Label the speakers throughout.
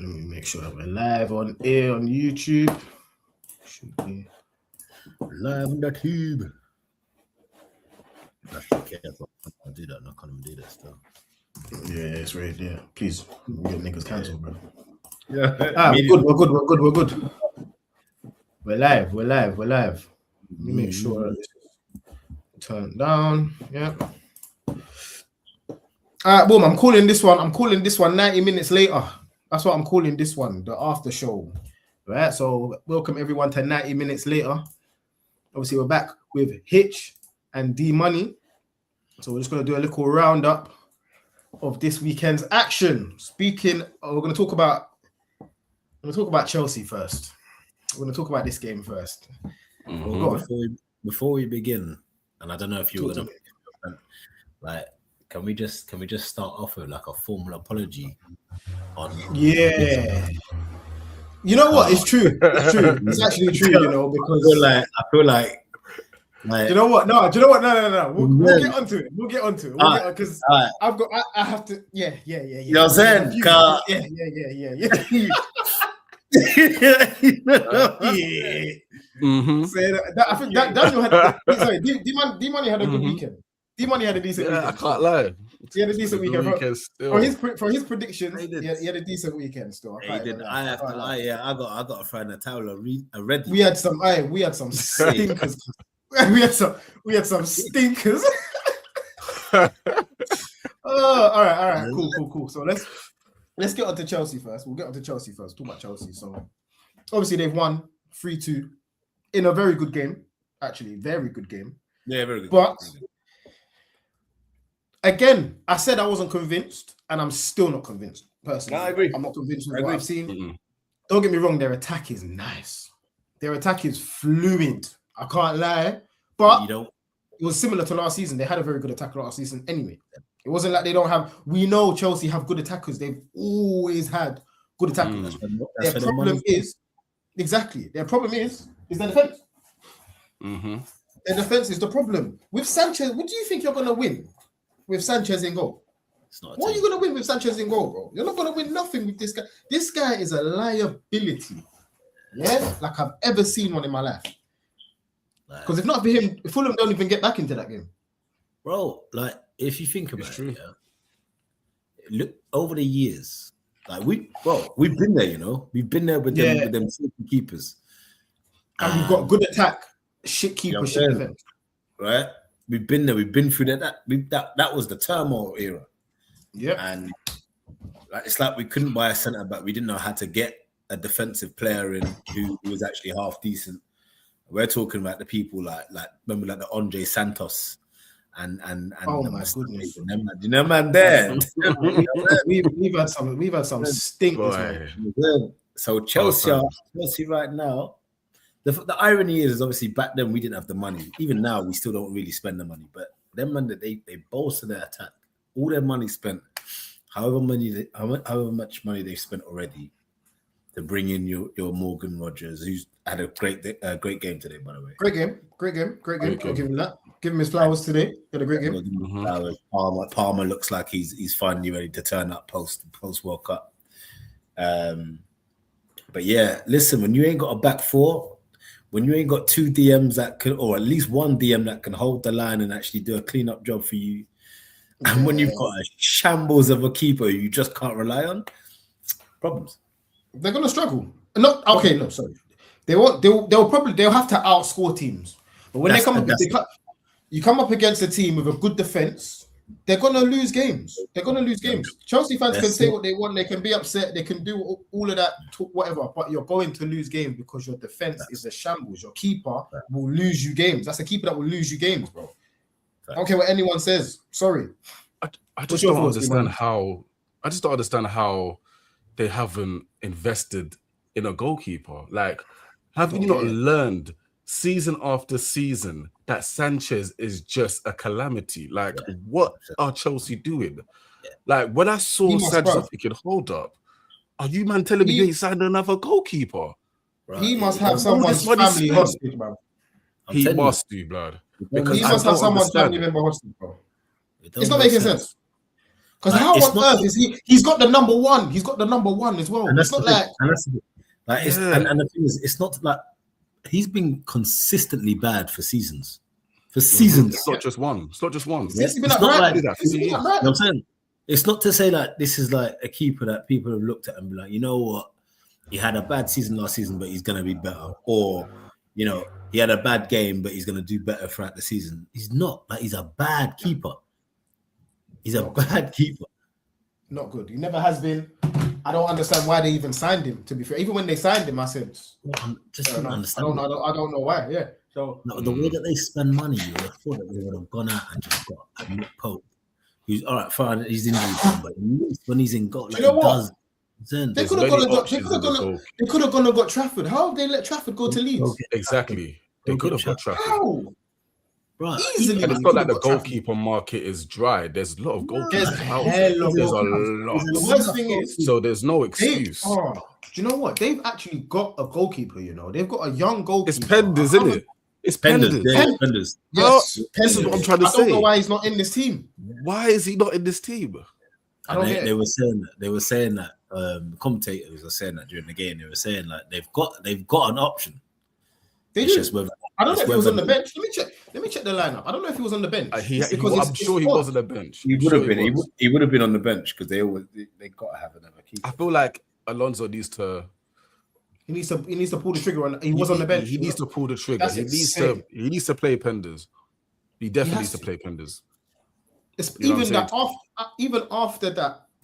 Speaker 1: Let me make sure we're live on air on YouTube. Should be live on the tube.
Speaker 2: I should be careful. I'll do that. I can't even do that still.
Speaker 1: Yeah, it's right there. Please, we get niggas cancelled, bro.
Speaker 2: Yeah.
Speaker 1: We're good. We're live. Let me make sure it's turned down. Yeah. Boom. I'm calling this one 90 minutes later. That's what I'm calling this one, the after show. Right. So welcome everyone to 90 minutes later. Obviously, we're back with Hitch and D Money. So we're just gonna do a little roundup of this weekend's action. We're gonna talk about Chelsea first. We're gonna talk about this game first.
Speaker 2: Before we begin, and I don't know if you were gonna like. Can we just start off with like a formal apology?
Speaker 1: Yeah. You know what? It's true. It's actually true. You know, because
Speaker 2: I feel like.
Speaker 1: You know what? No. We'll get onto it. Because I've got. I have to. Yeah.
Speaker 2: You know what I'm saying?
Speaker 1: Yeah.
Speaker 2: Mm-hmm.
Speaker 1: So I think that Daniel had. Sorry, D Money had a good weekend. D Money had a decent weekend.
Speaker 3: I can't lie.
Speaker 1: He had a decent weekend. For his predictions, he had a decent weekend still.
Speaker 2: I have to lie. Yeah, I got to find a towel. I read.
Speaker 1: We had some stinkers. we had some stinkers. All right. Cool. So let's get on to Chelsea first. We'll get on to Chelsea first. Talk about Chelsea. So obviously they've won 3-2 in a very good game. Actually, very good game.
Speaker 2: Yeah, very good.
Speaker 1: But again, I said I wasn't convinced, and I'm still not convinced. Personally,
Speaker 2: I agree.
Speaker 1: I'm not convinced with what I've seen. Mm-hmm. Don't get me wrong; their attack is nice. Their attack is fluid. I can't lie, but it was similar to last season. They had a very good attack last season anyway. It wasn't like they don't have. We know Chelsea have good attackers. They've always had good attackers. Their problem is their defense.
Speaker 3: Mm-hmm.
Speaker 1: Their defense is the problem. With Sanchez, what do you think you're going to win with Sanchez in goal? What are you going to win with Sanchez in goal, bro? You're not going to win nothing with this guy. This guy is a liability. Yeah? Like I've ever seen one in my life. Because if not for him, Fulham don't even get back into that game.
Speaker 2: Bro, like, if you think about it, look, over the years, like we've been there, you know? We've been there with them keepers.
Speaker 1: And we've got good attack. Shit keeper, shit defense.
Speaker 2: Right? We've been there. We've been through that. That was the turmoil era.
Speaker 1: Yeah.
Speaker 2: And it's like we couldn't buy a centre back. We didn't know how to get a defensive player in who was actually half decent. We're talking about the people like remember like the Andre Santos and
Speaker 1: oh my goodness.
Speaker 2: You know, man, there.
Speaker 1: we've had some stinkers, man.
Speaker 2: So Chelsea right now. The irony is obviously back then we didn't have the money. Even now we still don't really spend the money. But them man that they bolster their attack. All their money spent, however much money they've spent already, to bring in your Morgan Rogers, who's had a great game today, by the way.
Speaker 1: Great game. I'll give him that. Give him his flowers today. Had a great game.
Speaker 2: Mm-hmm. Palmer looks like he's finally ready to turn up post World Cup. But yeah, listen, when you ain't got a back four. When you ain't got two DMs that can, or at least one DM that can hold the line and actually do a clean-up job for you, and when you've got a shambles of a keeper you just can't rely on, problems.
Speaker 1: They're gonna struggle. They'll have to outscore teams. But when you come up against a team with a good defense, they're gonna lose games. Chelsea fans can say what they want. They can be upset. They can do all of that, whatever. But you're going to lose games because your defense is a shambles. Your keeper will lose you games. That's a keeper that will lose you games, bro. I don't care what anyone says. Sorry.
Speaker 3: I just don't understand how they haven't invested in a goalkeeper. Like, have you not learned season after season that Sanchez is just a calamity? Like, what are Chelsea doing? Like, when I saw Sanchez, I'm thinking, hold up, are you man telling me they signed another goalkeeper?
Speaker 1: Right. He must have someone's family hostage, bro.
Speaker 3: He must do, blood.
Speaker 1: Because he must have someone's family member hostage, bro. It's not making sense. Because
Speaker 2: Like,
Speaker 1: how
Speaker 2: it's
Speaker 1: on
Speaker 2: not-
Speaker 1: earth is he? He's got the number one. He's got the number one as well.
Speaker 2: And
Speaker 1: It's
Speaker 2: that's
Speaker 1: not
Speaker 2: the thing.
Speaker 1: like
Speaker 2: And that's the thing. Like, it's,
Speaker 3: Yeah.
Speaker 2: and the thing is, it's not like he's been consistently bad for seasons. For seasons.
Speaker 3: It's not just one. It's not just one.
Speaker 2: Yeah.
Speaker 1: He's been
Speaker 2: It's
Speaker 1: at
Speaker 2: not
Speaker 1: Brighton.
Speaker 2: like-
Speaker 1: He's been at
Speaker 2: You know
Speaker 1: Brighton.
Speaker 2: what I'm saying? It's not to say like this is like a keeper that people have looked at and be like, you know what, he had a bad season last season, but he's gonna be better. Or, you know, he had a bad game, but he's gonna do better throughout the season. He's not. Like, he's a bad keeper. He's a bad keeper.
Speaker 1: Not good. He never has been. I don't understand why they even signed him. To be fair, even when they signed him, I said,
Speaker 2: Just
Speaker 1: I
Speaker 2: don't
Speaker 1: don't
Speaker 2: understand.
Speaker 1: know. I don't know why. Yeah. So
Speaker 2: No, the way that they spend money, you would have thought that they would have gone out and just got a Nick Pope. Who's all right, fine, he's injury prone, but at least when he's in goal, like,
Speaker 1: you know
Speaker 2: he
Speaker 1: what?
Speaker 2: does.
Speaker 1: They
Speaker 3: There's
Speaker 1: could have
Speaker 3: many
Speaker 1: gone and got. They
Speaker 3: options
Speaker 1: could have
Speaker 3: in the
Speaker 1: gone.
Speaker 3: goal.
Speaker 1: They could have gone and got Trafford. How have they let Trafford go to Leeds?
Speaker 3: Exactly. They could have got Trafford.
Speaker 1: How?
Speaker 2: Right.
Speaker 1: Easily.
Speaker 3: And it's not like the goalkeeper market is dry. There's a lot of
Speaker 1: There's
Speaker 3: goalkeepers out there.
Speaker 1: hell of
Speaker 3: There's a
Speaker 1: goalkeepers.
Speaker 3: lot.
Speaker 1: The worst thing is,
Speaker 3: So there's no
Speaker 1: do
Speaker 3: excuse.
Speaker 1: you know what? They've actually got a goalkeeper. You know, they've got a young goalkeeper.
Speaker 3: It's Penders, isn't it? It's
Speaker 2: Penders.
Speaker 3: Penders.
Speaker 2: Yeah, Penders.
Speaker 1: Yes,
Speaker 3: This is what I'm trying to
Speaker 1: I don't know
Speaker 3: say.
Speaker 1: why he's not in this team.
Speaker 3: Why is he not in this team?
Speaker 1: I don't
Speaker 2: And
Speaker 1: get it.
Speaker 2: they were saying that the commentators were saying that during the game. They were saying like they've got an option.
Speaker 1: They
Speaker 2: It's
Speaker 1: do.
Speaker 2: just whether
Speaker 1: I don't know if he was on the
Speaker 2: whether-
Speaker 1: bench. Let me check the lineup. I don't know if he was on the bench.
Speaker 3: I'm
Speaker 1: It's
Speaker 3: sure he
Speaker 1: odd.
Speaker 3: was on the bench.
Speaker 2: He would
Speaker 3: Sure
Speaker 2: have been.
Speaker 3: was.
Speaker 2: He would have been on the bench because they got to have another keeper.
Speaker 3: I feel like Alonso needs to.
Speaker 1: He needs to pull the trigger on. He was on the bench.
Speaker 3: He needs to pull the trigger.
Speaker 1: That's
Speaker 3: He
Speaker 1: insane.
Speaker 3: needs to play Penders. He definitely
Speaker 1: has
Speaker 3: needs to play Penders.
Speaker 1: It's
Speaker 3: You know
Speaker 1: even
Speaker 3: what
Speaker 1: that even after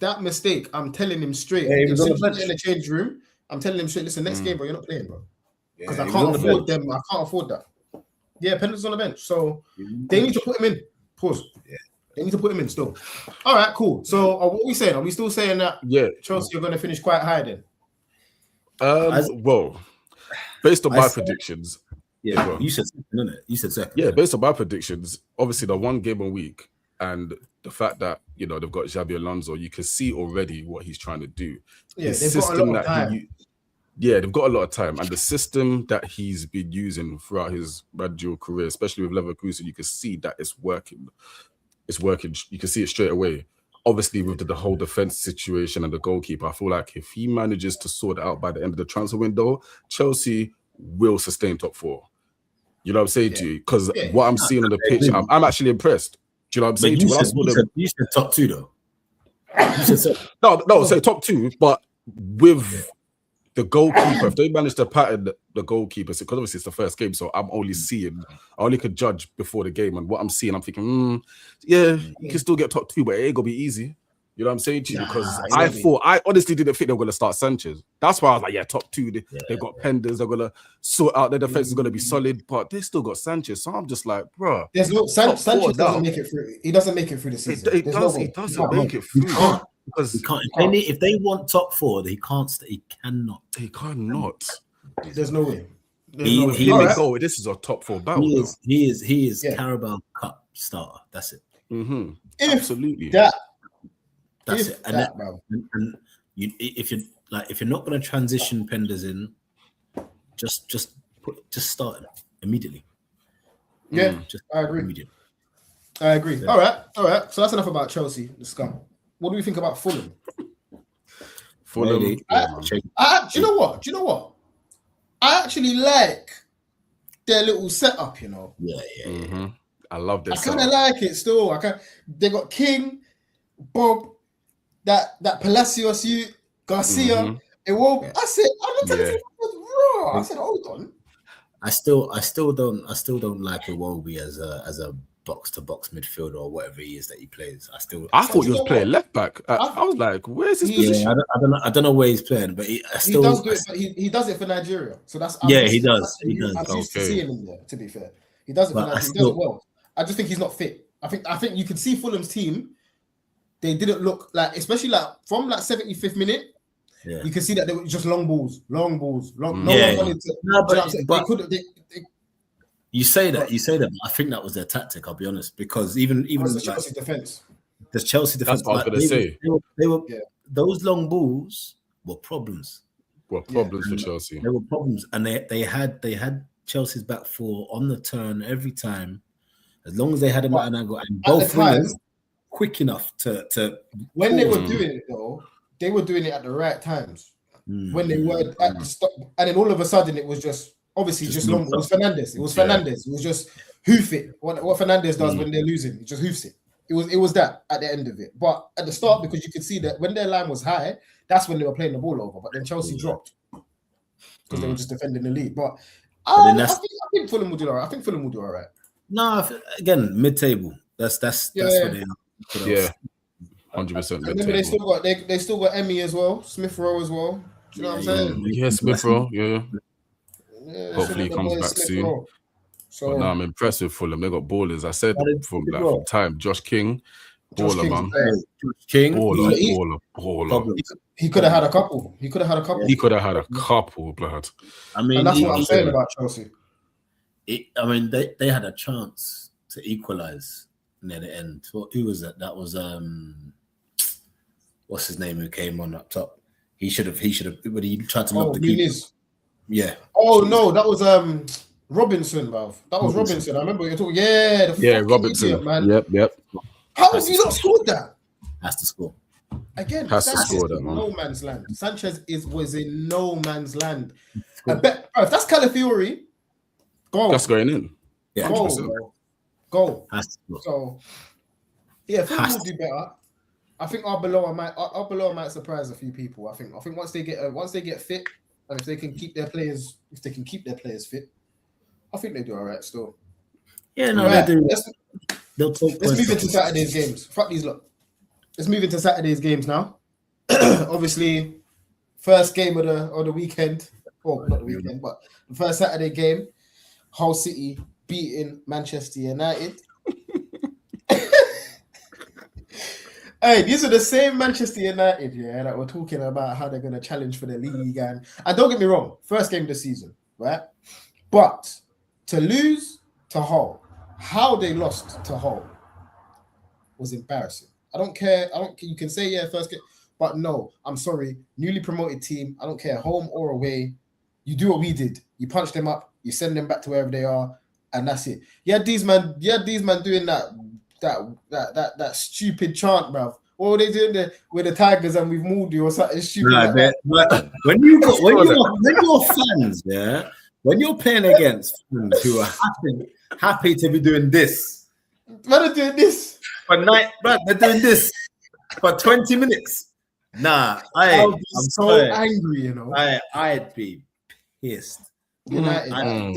Speaker 1: that mistake, I'm telling him straight.
Speaker 2: Yeah, he was on the
Speaker 1: As soon as
Speaker 2: bench.
Speaker 1: in the change room, I'm telling him straight. Listen, next game, bro, you're not playing, bro, because
Speaker 2: Yeah,
Speaker 1: I
Speaker 2: he
Speaker 1: can't
Speaker 2: was on the
Speaker 1: afford
Speaker 2: bench.
Speaker 1: them. I can't afford that. Yeah, Pendleton's on the bench, so they need to put him in. Pause.
Speaker 2: Yeah.
Speaker 1: They need to put him in still. All right, cool. So what are we saying? Are we still saying that
Speaker 3: Yeah.
Speaker 1: Chelsea are going to finish quite high then?
Speaker 3: Well, based on
Speaker 2: I
Speaker 3: my
Speaker 2: said-
Speaker 3: predictions,
Speaker 2: Yeah,
Speaker 3: Go on.
Speaker 2: you said second, didn't it? You said second.
Speaker 3: yeah, based on my predictions, obviously the one game a week and the fact that they've got Xabi Alonso, you can see already what he's trying to do.
Speaker 1: Yeah,
Speaker 3: His
Speaker 1: they've got a
Speaker 3: system
Speaker 1: lot of
Speaker 3: that
Speaker 1: time.
Speaker 3: they've got a lot of time, and the system that he's been using throughout his managerial career, especially with Leverkusen, you can see that it's working. It's working. You can see it straight away. Obviously, with the whole defense situation and the goalkeeper, I feel like if he manages to sort it out by the end of the transfer window, Chelsea will sustain top four. You know what I'm saying to you? Because what I'm seeing on the pitch, I'm actually impressed. Do you know what I'm
Speaker 2: But
Speaker 3: saying to
Speaker 2: you
Speaker 3: you? When I
Speaker 2: said,
Speaker 3: saw them-
Speaker 2: you said top two though. You said second.
Speaker 3: No, say top two, but with the goalkeeper, if they manage to pattern the goalkeeper, because obviously it's the first game, so I only could judge before the game, and what I'm seeing, I'm thinking, you can still get top two, but it ain't gonna be easy. You know what I'm saying to you? Because I honestly didn't think they were gonna start Sanchez. That's why I was like, top two. They got Penders, they're gonna sort out their defense is gonna be solid, but they still got Sanchez. So I'm just like, bro,
Speaker 1: There's no Sanchez
Speaker 3: now.
Speaker 1: doesn't make it through. He doesn't make it through the season.
Speaker 3: He
Speaker 1: There's no way.
Speaker 3: doesn't make it through.
Speaker 2: can't.
Speaker 3: Because
Speaker 2: He can't. If they want top four, he can't. He cannot.
Speaker 3: he cannot.
Speaker 1: There's no way. There's
Speaker 2: He-
Speaker 1: no way.
Speaker 2: he
Speaker 1: All
Speaker 2: was-
Speaker 1: right.
Speaker 3: Go. This is a top four battle.
Speaker 2: He is
Speaker 1: Yeah.
Speaker 2: Carabao Cup starter. That's it.
Speaker 3: Mm-hmm.
Speaker 1: If
Speaker 3: Absolutely.
Speaker 1: That
Speaker 2: That's
Speaker 1: if
Speaker 2: it. And,
Speaker 1: that, bro.
Speaker 2: and if you're not going to transition Penders in, just start him immediately.
Speaker 1: Yeah,
Speaker 2: Just
Speaker 1: I agree.
Speaker 2: immediately.
Speaker 1: I agree.
Speaker 2: Yeah.
Speaker 1: All right. So that's enough about Chelsea, the scum. What do we think about Fulham?
Speaker 3: Fulham.
Speaker 2: Maybe.
Speaker 3: Yeah, man.
Speaker 2: Check.
Speaker 1: Do you know what? I actually like their little setup. You know,
Speaker 2: Yeah.
Speaker 3: Mm-hmm. I love
Speaker 1: I
Speaker 3: this.
Speaker 1: kind of like it still. They got King, Bob, that Palacios, Garcia.
Speaker 3: Mhm.
Speaker 1: It will.
Speaker 2: Yeah.
Speaker 1: I said, I looked at
Speaker 3: Yeah.
Speaker 1: it. Raw. I said, hold on.
Speaker 2: I still don't like Iwobi as a box to box midfielder or whatever he is that he plays.
Speaker 3: I thought he was
Speaker 1: know
Speaker 3: playing
Speaker 1: what?
Speaker 3: left back. I was like, where's his
Speaker 1: Yeah,
Speaker 3: position?
Speaker 2: I don't know where he's playing, but
Speaker 1: He does do it, but he does it for Nigeria. So that's
Speaker 2: Yeah, he does. He does.
Speaker 1: I'm used to
Speaker 3: Okay.
Speaker 1: seeing him there. To be fair, he does it.
Speaker 2: But
Speaker 1: For Nigeria. He does it well. I just think he's not fit. I think you can see Fulham's team. They didn't look like, especially like from like 75th minute.
Speaker 2: Yeah.
Speaker 1: You can see that they were just long balls. No
Speaker 2: Yeah.
Speaker 1: one wanted to.
Speaker 2: No,
Speaker 1: do you know what I'm saying?
Speaker 2: but-
Speaker 1: they
Speaker 2: You say that, but I think that was their tactic. I'll be honest, because even
Speaker 1: it was the
Speaker 2: like,
Speaker 1: Chelsea defense.
Speaker 2: the Chelsea defense,
Speaker 3: That's what I was
Speaker 2: like,
Speaker 3: gonna say.
Speaker 2: they were
Speaker 1: Yeah.
Speaker 2: those long balls were problems.
Speaker 3: Well, problems for Chelsea.
Speaker 2: They were problems, and they had Chelsea's back four on the turn every time, as long as they had him at an angle. And
Speaker 1: At the
Speaker 2: both
Speaker 1: time,
Speaker 2: wingers, quick enough to
Speaker 1: when they were doing it though, they were doing it at the right times. When they were at the stop, and then all of a sudden it was just obviously just long. It was Fernandez. It was Fernandez. It was just hoof it. What Fernandez does when they're losing, he just hoofs it. It was that at the end of it. But at the start, because you could see that when their line was high, that's when they were playing the ball over. But then Chelsea dropped because they were just defending the lead. But I think Fulham will do all right. I think Fulham will do all right.
Speaker 2: No, again, mid-table. That's where they are.
Speaker 3: Yeah, 100%.
Speaker 1: Remember, they still got Emmy as well, Smith Rowe as well. Do you know what I'm saying?
Speaker 3: Yeah, Smith Rowe. Yeah. Hopefully he comes back
Speaker 1: Smith
Speaker 3: soon.
Speaker 1: Rowe. So
Speaker 3: But now I'm impressed with Fulham. They got ballers. I said from time, Josh King, baller, man.
Speaker 2: King,
Speaker 3: baller.
Speaker 1: He could have had a couple. He could have had a couple, blood.
Speaker 2: I mean,
Speaker 1: and that's what I'm saying about Chelsea.
Speaker 2: They had a chance to equalize near the end. Who was that? That was what's his name who came on up top? He should have. But he tried to knock the keeper. Yeah.
Speaker 1: Oh no, that was Robinson, bruv. That was Robinson. I remember you talking. Yeah,
Speaker 3: Robinson,
Speaker 1: idiot, man.
Speaker 3: Yep.
Speaker 1: How have you not scored that?
Speaker 2: Has to score.
Speaker 1: Again,
Speaker 3: has to score that, man.
Speaker 1: No man's land. Sanchez was in no man's land. I bet, bro, if that's Calafiori, go.
Speaker 3: That's going in.
Speaker 2: Yeah,
Speaker 1: go.
Speaker 2: Has to score.
Speaker 1: So, yeah, Fulham will do better. I think Arbeloa might surprise a few people. I think once they get fit, and if they can keep their players fit, I think they do all right still.
Speaker 2: Yeah, no,
Speaker 1: right.
Speaker 2: they do.
Speaker 1: Let's move into Saturday's games. Fuck these lot. Let's move into Saturday's games now. Obviously, first game of the weekend. Well, not the weekend, but the first Saturday game. Hull City beating Manchester United. Hey, these are the same Manchester United, that we're talking about how they're going to challenge for the league. And don't get me wrong, first game of the season, right? But to lose to Hull, how they lost to Hull was embarrassing. I don't care. You can say, first game. But no, I'm sorry. Newly promoted team, I don't care, home or away. You do what we did. You punch them up, you send them back to wherever they are, and that's it. You had these man doing that stupid chant, bruv. What were they doing there with the Tigers and we've moved you or something stupid?
Speaker 2: But when you're fans, when you're playing against fans who are happy to be doing this.
Speaker 1: Man are doing this.
Speaker 2: They're doing this for 20 minutes. Nah,
Speaker 1: I'm so angry, you know.
Speaker 2: I'd be pissed.
Speaker 1: United,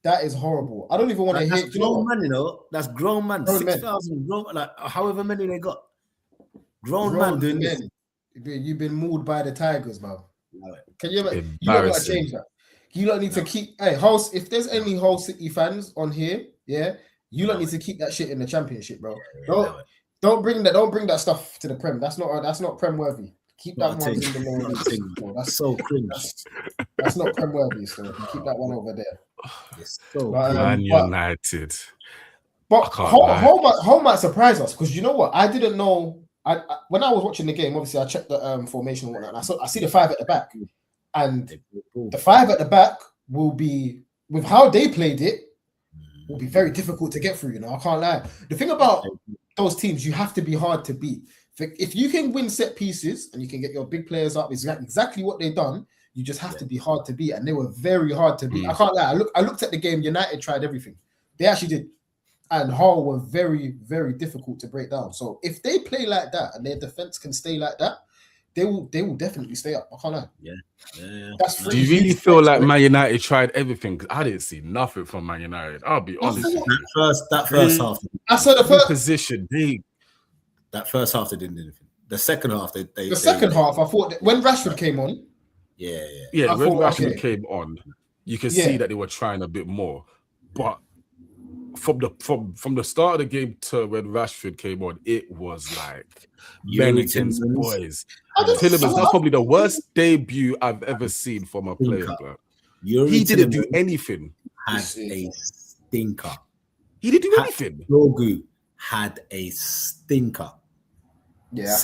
Speaker 1: that is horrible. I don't even want to hear.
Speaker 2: Grown man, that's grown man. 6,000 grown, like however many they got. Grown man doing this.
Speaker 1: You've been mauled by the Tigers, man. Can you? You don't got to change that. You don't need to keep. Hey, Hull. If there's any Hull City fans on here, you don't need to keep that shit in the Championship, bro. Don't bring that stuff to the Prem. That's not Prem worthy. Keep that one in the lower league. That's so cringe. That's not Prem worthy. So keep that one over there.
Speaker 3: Man United.
Speaker 1: But Hull might surprise us because you know what? I didn't know. When I was watching the game, obviously I checked the formation and whatnot. And I see the 5 at the back, and the 5 at the back will be, with how they played it, will be very difficult to get through. I can't lie. The thing about those teams, you have to be hard to beat. If you can win set pieces and you can get your big players up, is exactly what they've done. You just have to be hard to beat, and they were very hard to beat. I can't lie. I looked at the game. United tried everything. They actually did. And Hull were very, very difficult to break down. So if they play like that and their defense can stay like that, they will definitely stay up. I can't lie.
Speaker 2: Yeah.
Speaker 3: Do you really feel like Man United tried everything? I didn't see nothing from Man United. I'll be honest.
Speaker 2: That first half.
Speaker 1: I said the first
Speaker 3: position.
Speaker 2: That first half they didn't do anything. The second half the
Speaker 1: second half, I thought when Rashford came on.
Speaker 3: Yeah. When Rashford came on, you can see that they were trying a bit more, but. From the start of the game to when Rashford came on, it was like Bennington's boys. Tillemans, that's probably the worst debut I've ever seen from a player. He didn't do anything.
Speaker 2: Had a stinker.
Speaker 3: He didn't do anything.
Speaker 2: Grogu had a stinker.
Speaker 1: Yeah,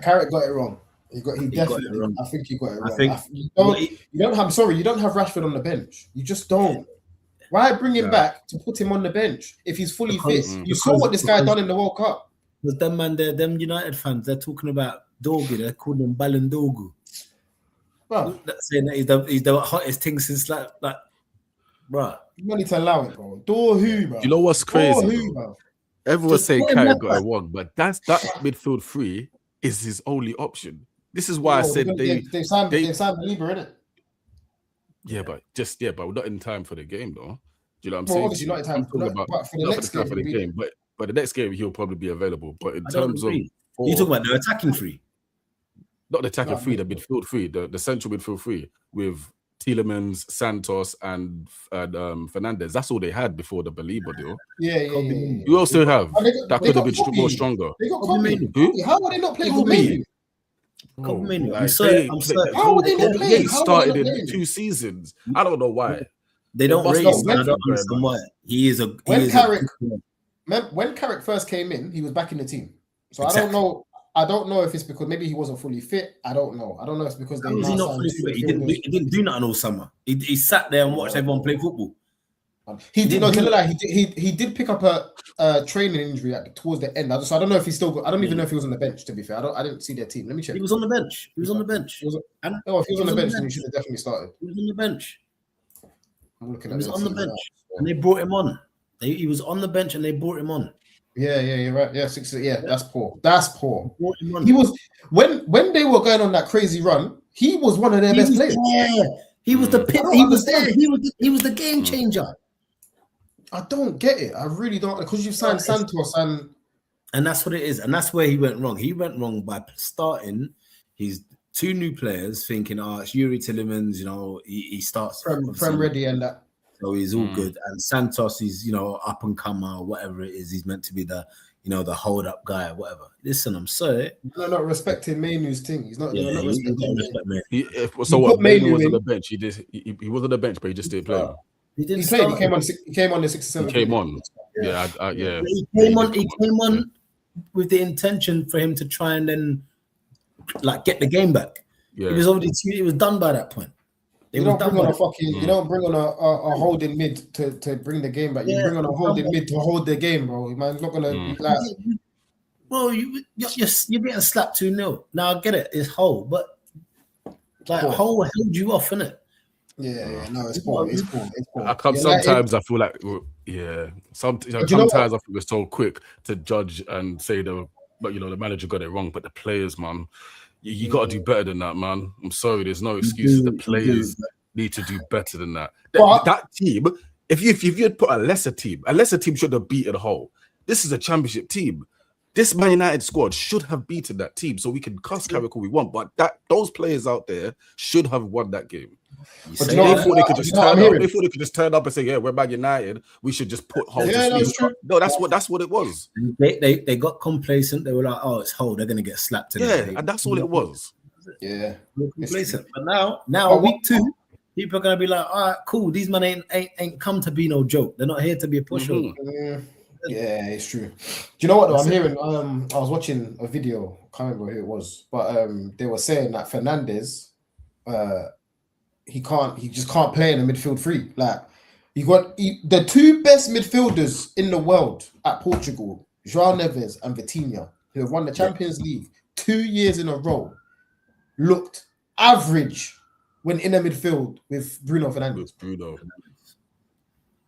Speaker 1: Carrot got it wrong. He definitely got it wrong. I think he got it wrong. You don't have Rashford on the bench. You just don't. Why bring him
Speaker 3: Yeah.
Speaker 1: back to put him on the bench if he's fully
Speaker 2: Because-
Speaker 1: fit? You saw what this guy done in the World Cup.
Speaker 2: Because them man, them United fans, they're talking about Dorgu. They're calling him Balondogu.
Speaker 1: Bro,
Speaker 2: That's saying that he's the hottest thing since like, bruh.
Speaker 1: you need to allow it, bro. Door who, bro?
Speaker 3: You know what's
Speaker 1: Door
Speaker 3: crazy?
Speaker 1: who,
Speaker 3: Though?
Speaker 1: bro?
Speaker 3: Everyone's
Speaker 2: Just
Speaker 3: saying
Speaker 2: put him
Speaker 3: Carrick
Speaker 2: left
Speaker 3: got it
Speaker 2: back.
Speaker 3: wrong, but that midfield three is his only option. This is why I said
Speaker 1: they signed
Speaker 3: they-
Speaker 1: Lieber, innit?
Speaker 3: but we're not in time for the game though. Do you know what I'm
Speaker 1: Well,
Speaker 3: saying?
Speaker 1: obviously not in time,
Speaker 3: I'm talking about
Speaker 1: but for the
Speaker 3: not
Speaker 1: next
Speaker 3: for the time
Speaker 1: game,
Speaker 3: for the
Speaker 1: he'll be
Speaker 3: game, but the next game he'll probably be available. But in
Speaker 2: I don't
Speaker 3: terms of
Speaker 2: agree. You talking about the attacking three?
Speaker 3: not the attacking
Speaker 1: No,
Speaker 3: three, the
Speaker 1: no.
Speaker 3: midfield three, the central midfield three with Tielemans, Santos, and Fernandez. That's all they had before the Belieber deal.
Speaker 1: Yeah.
Speaker 3: Who else do they have
Speaker 1: Oh, they got-
Speaker 3: that
Speaker 1: they
Speaker 3: could have
Speaker 1: got
Speaker 3: been
Speaker 1: Kobe.
Speaker 3: more stronger?
Speaker 1: They got
Speaker 2: Kobe.
Speaker 1: Kobe.
Speaker 3: Who?
Speaker 1: How would they not play
Speaker 2: Kobe.
Speaker 1: Kobe?
Speaker 3: Bro,
Speaker 2: Menu.
Speaker 3: like,
Speaker 2: I'm sorry.
Speaker 1: How would they not play?
Speaker 3: He
Speaker 1: How would
Speaker 3: started
Speaker 1: they
Speaker 3: in
Speaker 1: not play?
Speaker 3: 2 seasons. I don't know why.
Speaker 2: They don't
Speaker 3: must
Speaker 2: rate
Speaker 3: not
Speaker 2: him.
Speaker 1: win
Speaker 2: I don't
Speaker 3: very
Speaker 2: understand
Speaker 3: much.
Speaker 2: why. He is a.
Speaker 1: When
Speaker 2: he is
Speaker 1: Carrick-
Speaker 2: a,
Speaker 1: When Carrick first came in, he was back in the team. So
Speaker 2: Exactly.
Speaker 1: I don't know if it's because maybe he wasn't fully fit. I don't know. I don't know if it's because they
Speaker 2: How was he
Speaker 1: now
Speaker 2: not
Speaker 1: signed
Speaker 2: fully
Speaker 1: two
Speaker 2: fit? He
Speaker 1: midfielders.
Speaker 2: didn't do nothing all summer. He sat there and watched everyone play football.
Speaker 1: He did. No,
Speaker 2: didn't
Speaker 1: tell a lie. He did pick up a training injury towards the end. So I don't know if he's still. I don't even know if he was on the bench. To be fair, I didn't see their team. Let me check.
Speaker 2: He was on the bench. He was on the bench.
Speaker 1: He was-
Speaker 2: And
Speaker 1: Oh, if he was on the bench, then he
Speaker 2: bench.
Speaker 1: should have definitely started.
Speaker 2: He was on the bench.
Speaker 1: I'm looking
Speaker 2: He
Speaker 1: at
Speaker 2: was
Speaker 1: their
Speaker 2: on the
Speaker 1: team
Speaker 2: bench,
Speaker 1: now.
Speaker 2: and they brought him on. He was on the bench, and they brought him on.
Speaker 1: Yeah, you're right. Yeah, 6. Yeah, that's poor. That's poor.
Speaker 2: Brought him on.
Speaker 1: He was when they were going on that crazy run. He was one of their
Speaker 2: He
Speaker 1: best
Speaker 2: was
Speaker 1: players.
Speaker 2: there. He was the pit.
Speaker 1: I don't
Speaker 2: He was there.
Speaker 1: understand.
Speaker 2: He was the game changer.
Speaker 1: I don't get it. I really don't, because you've signed Santos
Speaker 2: And that's what it is. And that's where he went wrong. He went wrong by starting his 2 new players, thinking, it's Yuri Tillemans, he starts
Speaker 1: from ready and that.
Speaker 2: so he's all good. And Santos is, up and comer or whatever it is. He's meant to be the, the hold up guy or whatever. Listen, I'm sorry.
Speaker 1: No, not respecting Mainu's thing. He's not.
Speaker 2: Yeah,
Speaker 1: not
Speaker 2: he
Speaker 1: respecting
Speaker 2: don't
Speaker 1: Manu.
Speaker 2: respect me.
Speaker 3: So
Speaker 1: You
Speaker 3: what?
Speaker 1: put Manu
Speaker 3: Manu was
Speaker 1: in.
Speaker 3: on the bench. He was on the bench, but he just didn't play.
Speaker 2: He didn't
Speaker 1: He played.
Speaker 2: start.
Speaker 1: He came on the 67.
Speaker 3: He came on. Yeah.
Speaker 2: He came on with the intention for him to try and then get the game back.
Speaker 3: Yeah.
Speaker 2: It was done by that point.
Speaker 1: You don't bring on a fucking. You don't bring on a holding mid to bring the game back. You bring on a holding mid to hold the game, bro. Man's not gonna like.
Speaker 2: Bro, you're getting slapped 2-0. Now I get it, it's Hull, but Hull held you off, innit?
Speaker 1: Yeah. No, it's poor. It's poor.
Speaker 3: Sometimes I feel like, sometimes
Speaker 1: you know
Speaker 3: I feel we're so quick to judge and say the manager got it wrong, but the players, man, you got to do better than that, man. I'm sorry, there's no excuses. The players need to do better than that. That team, if you had put a lesser team should have beaten Hull. This is a championship team. This Man United squad should have beaten that team, so we can cuss Carrick all we want. But those players out there should have won that game. They thought they could just turn up and say, "Yeah, we're Man United. We should just put Hull to sleep." No, that's what it was.
Speaker 2: They got complacent. They were like, "Oh, it's Hull. They're gonna get slapped."
Speaker 3: And that's all it was.
Speaker 1: Yeah,
Speaker 2: complacent. But now week 2, people are gonna be like, "All right, cool. These men ain't come to be no joke. They're not here to be a pushover."
Speaker 1: Yeah, it's true. Do you know what though? I'm hearing. I was watching a video. Can't remember who it was, but they were saying that Fernandez, he just can't play in the midfield three. Like the 2 best midfielders in the world at Portugal, João Neves and Vitinha, who have won the Champions League 2 years in a row, looked average when in the midfield with Bruno Fernandes.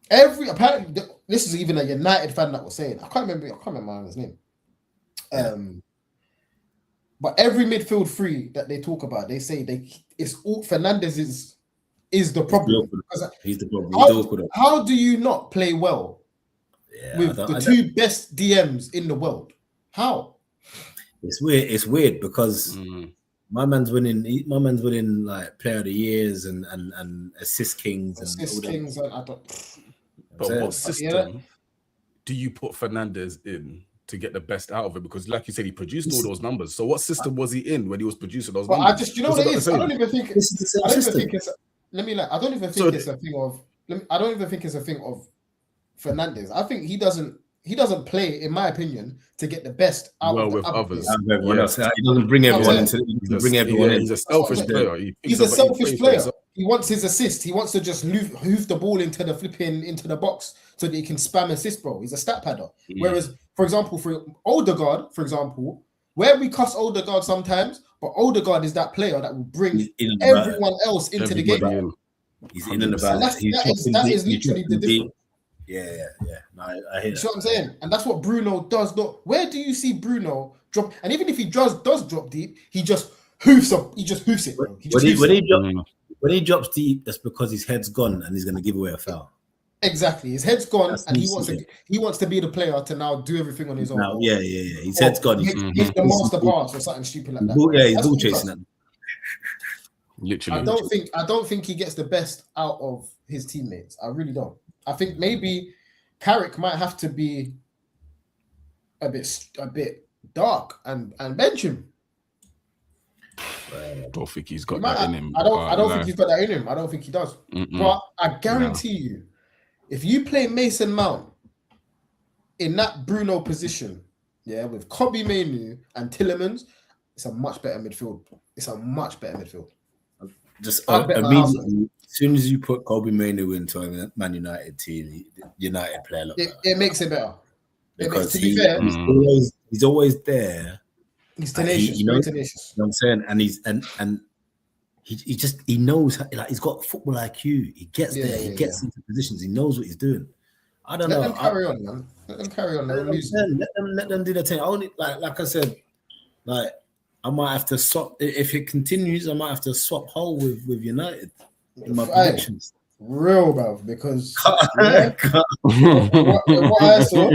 Speaker 1: Apparently, this is even a United fan that was saying. I can't remember his name. But every midfield three that they talk about, they say it's all Fernandes is the problem.
Speaker 2: He's the problem.
Speaker 1: How do you not play well with the 2 best DMs in the world? How?
Speaker 2: It's weird because my man's winning like player of the years and assist kings and
Speaker 1: I don't.
Speaker 3: But what system do you put Fernandes in to get the best out of it? Because, like you said, he produced all those numbers. So, what system was he in when he was producing those numbers?
Speaker 1: I just, what it is? I don't even think it's a thing of Fernandes. I think he doesn't play, in my opinion, to get the best out of
Speaker 3: others.
Speaker 2: He doesn't bring everyone into. He's a selfish player.
Speaker 1: He's a selfish player. He wants his assist. He wants to just hoof the ball into the box so that he can spam assist, bro. He's a stat padder. Whereas, for example, for Odegaard, where we cuss Odegaard sometimes, but Odegaard is that player that will bring everyone else into the game.
Speaker 2: He's in and about.
Speaker 1: That is literally the difference.
Speaker 2: Yeah. No, I hear
Speaker 1: you see what I'm saying? And that's what Bruno does. Where do you see Bruno drop? And even if he does drop deep, he just hoofs up. He just hoofs it, bro.
Speaker 2: When he drops deep, that's because his head's gone and he's going to give away a foul.
Speaker 1: Exactly, his head's gone, and he wants to be the player to now do everything on his own.
Speaker 2: Now, yeah. His head's gone.
Speaker 1: He's the master pass or something stupid like that.
Speaker 2: Yeah, he's ball chasing that.
Speaker 3: Literally,
Speaker 1: I don't think he gets the best out of his teammates. I really don't. I think maybe Carrick might have to be a bit dark and bench him.
Speaker 3: I don't think he's got that in him.
Speaker 1: I don't think he's got that in him. I don't think he does. But I guarantee you, if you play Mason Mount in that Bruno position, with Kobe Mainoo and Tielemans, it's a much better midfield.
Speaker 2: Just immediately, as soon as you put Kobe Mainoo into a Man United team, United play a lot better.
Speaker 1: It makes it better.
Speaker 2: Because to be fair, he's always there.
Speaker 1: He's tenacious.
Speaker 2: He knows, tenacious. You know what I'm saying? And he knows like he's got football IQ. He gets there. He gets into positions. He knows what he's doing. I don't know.
Speaker 1: Let them carry on, man. Let them carry on.
Speaker 2: Let them do their thing. Only like I said, like I might have to swap if it continues. I might have to swap whole with United in my predictions.
Speaker 1: Real, bro, because what I saw,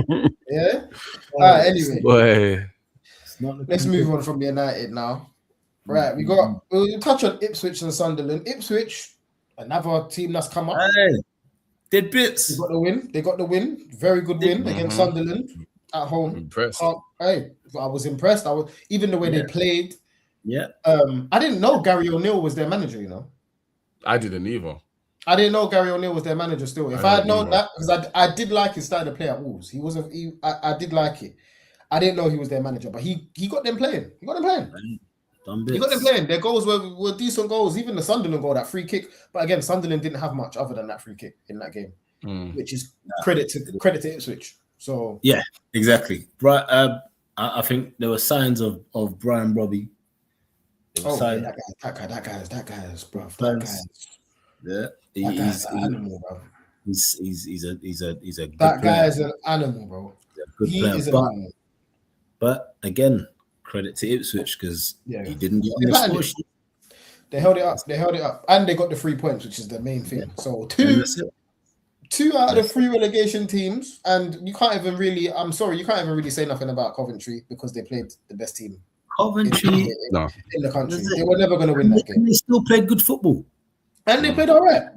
Speaker 1: anyway. Let's move on from United now. Right, we'll touch on Ipswich and Sunderland. Ipswich, another team that's come up.
Speaker 2: Hey, did bits.
Speaker 1: They got the win. Very good win against Sunderland at home.
Speaker 3: Impressed.
Speaker 1: I was impressed. Even the way they played.
Speaker 2: Yeah.
Speaker 1: I didn't know Gary O'Neill was their manager, you know.
Speaker 3: I didn't either.
Speaker 1: I didn't know Gary O'Neill was their manager still. If I had known that, because I did like his style to play at Wolves. I did like it. I didn't know he was their manager, but he got them playing. He got them playing. Their goals were decent goals. Even the Sunderland goal, that free kick. But again, Sunderland didn't have much other than that free kick in that game, which is credit to Ipswich. So
Speaker 2: yeah, exactly. Right. I think there were signs of Brian Robbie.
Speaker 1: That guy's bro.
Speaker 2: Yeah, he's an animal, bro. He's a good
Speaker 1: that guy is an animal, bro. He is an animal.
Speaker 2: But again, credit to Ipswich because he didn't get on the score sheet.
Speaker 1: They held it up, and they got the 3 points, which is the main thing. So two out of the 3 relegation teams, and you can't even really say nothing about Coventry because they played the best team.
Speaker 2: Coventry
Speaker 1: in the country. They were never going to win that game.
Speaker 2: They still played good football.
Speaker 1: And they played all right.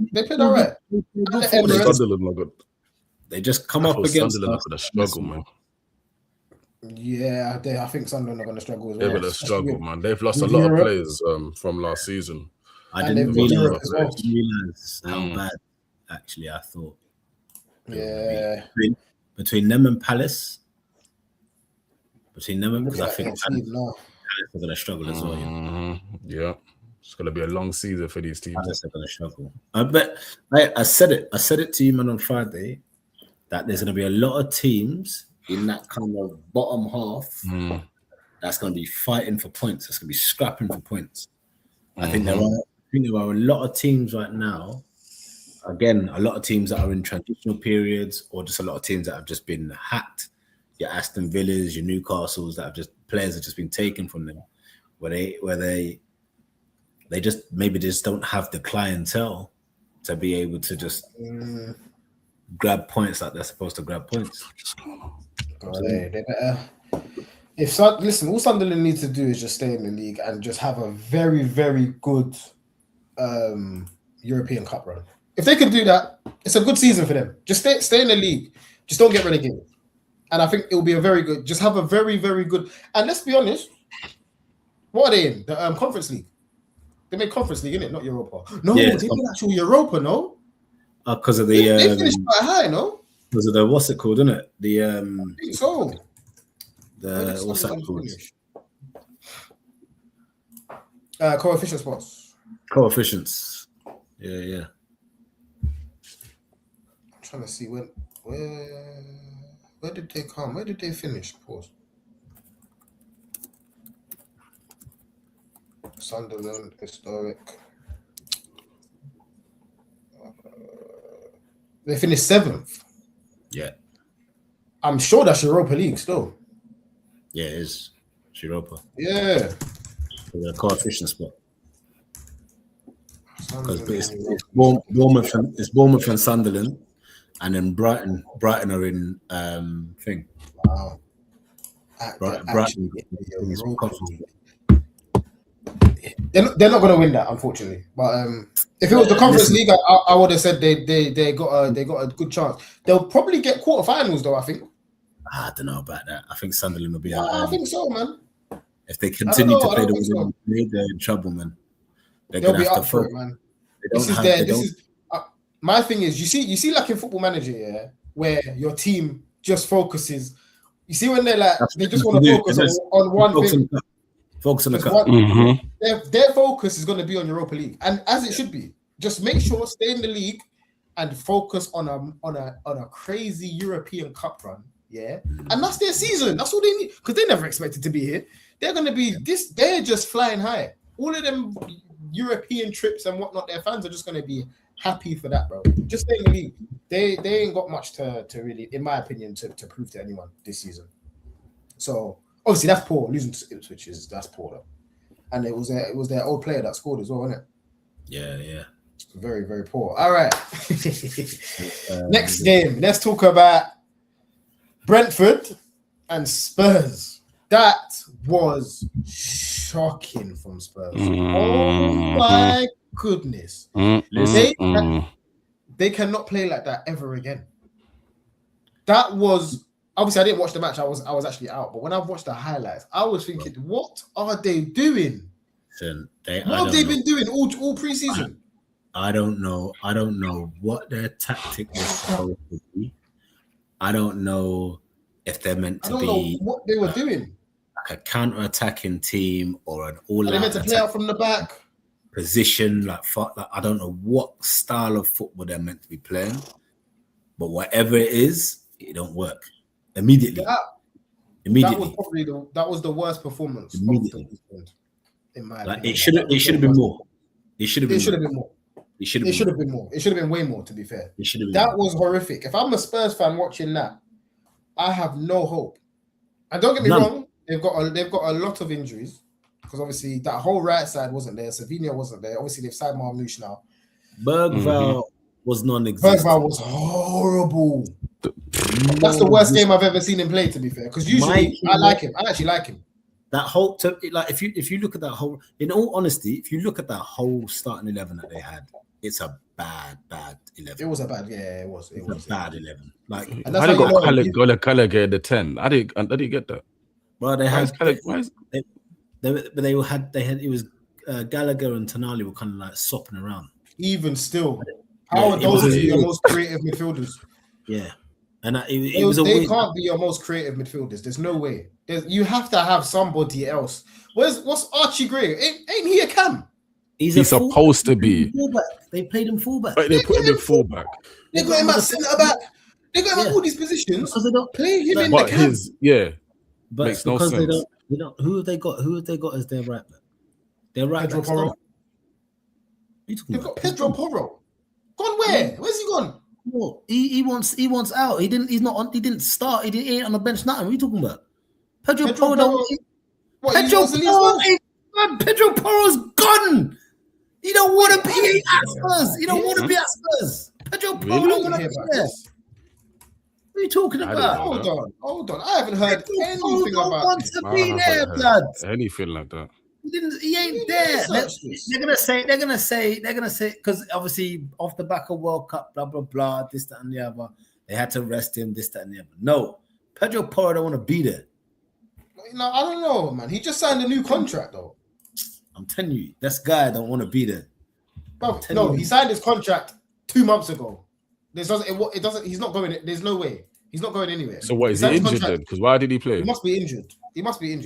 Speaker 2: They just come up against
Speaker 3: Sunderland for the struggle, man.
Speaker 1: Yeah, I think Sunderland are going to struggle as well.
Speaker 3: They're going to struggle, man. They've lost a lot of players from last season.
Speaker 2: I didn't realize how bad, actually, I thought.
Speaker 1: Yeah.
Speaker 2: Between them and Palace. Because I think Palace are going to struggle as well.
Speaker 3: Yeah. It's going to be a long season for these teams.
Speaker 2: Palace are going to struggle. But I said it to you, man, on Friday, that there's going to be a lot of teams in that kind of bottom half that's going to be fighting for points. That's going to be scrapping for points. I think there are a lot of teams right now. Again, a lot of teams that are in transitional periods, or just a lot of teams that have just been hacked. Your Aston Villas, your Newcastles, that have just players have just been taken from them, where they just don't have the clientele to be able to just grab points like they're supposed to grab points.
Speaker 1: They better. All Sunderland needs to do is just stay in the league and just have a very, very good European Cup run. If they can do that, it's a good season for them. Just stay in the league. Just don't get relegated. And I think it will be a very good. Just have a very, very good. And let's be honest, what are they in? The Conference League. They made Conference League, innit? Not Europa. No, they made actual Europa. No,
Speaker 2: because of the
Speaker 1: they finished quite high. No,
Speaker 2: because of the what's it called, isn't it? The
Speaker 1: I think so.
Speaker 2: The what's that called?
Speaker 1: Coefficient spots.
Speaker 2: Coefficients. Yeah.
Speaker 1: I'm trying to see where did they come? Where did they finish? Pause. Sunderland, historic. They finished 7th.
Speaker 2: Yeah.
Speaker 1: I'm sure that's Europa League still.
Speaker 2: Yeah, it is. It's Europa.
Speaker 1: Yeah.
Speaker 2: The coefficient spot. Because
Speaker 1: Sunderland.
Speaker 2: it's Bournemouth and Sunderland, and then Brighton are in thing.
Speaker 1: Wow.
Speaker 2: Brighton.
Speaker 1: They're not going to win that, unfortunately. But if it was the Conference League, I would have said they got a good chance. They'll probably get quarterfinals, though. I think.
Speaker 2: I don't know about that. I think Sunderland will be out.
Speaker 1: I think so, man.
Speaker 2: If they continue to play the way
Speaker 1: so.
Speaker 2: they're in trouble, man.
Speaker 1: They'll be up for it, man. My thing is, you see, like in Football Manager, yeah, where your team just focuses. You see when they're like, they just want to focus on one thing.
Speaker 2: Focus on the cup.
Speaker 1: Their focus is going to be on Europa League, and as it should be. Just make sure stay in the league and focus on a crazy European Cup run. Yeah, and that's their season. That's all they need because they never expected to be here. They're going to be this. They're just flying high. All of them European trips and whatnot. Their fans are just going to be happy for that, bro. Just stay in the league. They ain't got much to really, in my opinion, to prove to anyone this season. So obviously that's poor. Losing to Ipswich that's poor though. And it was their old player that scored as well, wasn't it?
Speaker 2: Yeah.
Speaker 1: Very, very poor. All right. Next game. Let's talk about Brentford and Spurs. That was shocking from Spurs. Oh my goodness. They cannot play like that ever again. That was obviously I didn't watch the match. I was actually out, but when I watched the highlights, I was thinking, what are they doing? What have they been doing all preseason?
Speaker 2: I don't know. I don't know what their tactic was supposed to be. I don't know if they're meant to be
Speaker 1: what they were doing.
Speaker 2: Like a counter-attacking team or an all-out.
Speaker 1: They meant to play out from the back.
Speaker 2: Position, like I don't know what style of football they're meant to be playing, but whatever it is, it don't work immediately.
Speaker 1: That was the worst performance.
Speaker 2: Immediately.
Speaker 1: In my
Speaker 2: like
Speaker 1: opinion.
Speaker 2: it should have been more. It should have been more.
Speaker 1: It should have been more. It should have been way more, to be fair.
Speaker 2: It should have been
Speaker 1: that was horrific. If I'm a Spurs fan watching that, I have no hope. And don't get me wrong, they've got a lot of injuries because obviously that whole right side wasn't there. Savinho wasn't there. Obviously they've signed Marmouche now.
Speaker 2: Bergvall was non-existent.
Speaker 1: Bergvall was horrible. That's the worst game I've ever seen him play, to be fair. Because usually I like him. I actually like him.
Speaker 2: That whole if you look at that whole, in all honesty, if you look at that whole starting 11 that they had, it's a bad 11.
Speaker 1: It was a bad, it was
Speaker 2: a bad 11. Like,
Speaker 3: and I got Gallagher the 10. I didn't get that.
Speaker 2: Well, they had, it was Gallagher and Tonali were kind of like sopping around.
Speaker 1: Even still, how are those the most creative midfielders?
Speaker 2: Yeah, and they
Speaker 1: can't be your most creative midfielders. There's no way. You have to have somebody else. What's Archie Gray? Ain't he a cam?
Speaker 3: He's supposed to be.
Speaker 2: They played him fullback.
Speaker 3: But they put him in fullback.
Speaker 1: They got him at centre back. They got him at all these positions. Because they don't play him in the cam.
Speaker 2: But
Speaker 3: makes no sense.
Speaker 2: They don't. Who have they got? Who have they got as their right back? Their right
Speaker 1: Pedro
Speaker 2: back.
Speaker 1: Porro. They've got Pedro Porro. Gone where? Where's he gone?
Speaker 2: Well, he wants out. He didn't start. He ain't on the bench. Nothing. What are you talking about? Pedro Porro. Pedro Porro's gone. He don't want to be at Spurs. He don't want to be at Spurs. Pedro Porro don't want to be there. What are you talking about?
Speaker 1: Hold on. I haven't heard anything about
Speaker 2: it. To be there, blood.
Speaker 3: Anything like that.
Speaker 2: He ain't there. They're gonna say because obviously off the back of World Cup, blah blah blah, this, that, and the other. They had to rest him, this, that, and the other. No, Pedro Porro don't want to be there.
Speaker 1: No, I don't know, man. He just signed a new contract though.
Speaker 2: I'm telling you, this guy don't want to be there.
Speaker 1: No, he signed his contract 2 months ago. It doesn't. He's not going. There's no way. He's not going anywhere.
Speaker 3: So what is he injured then? Because why did he play?
Speaker 1: He must be injured.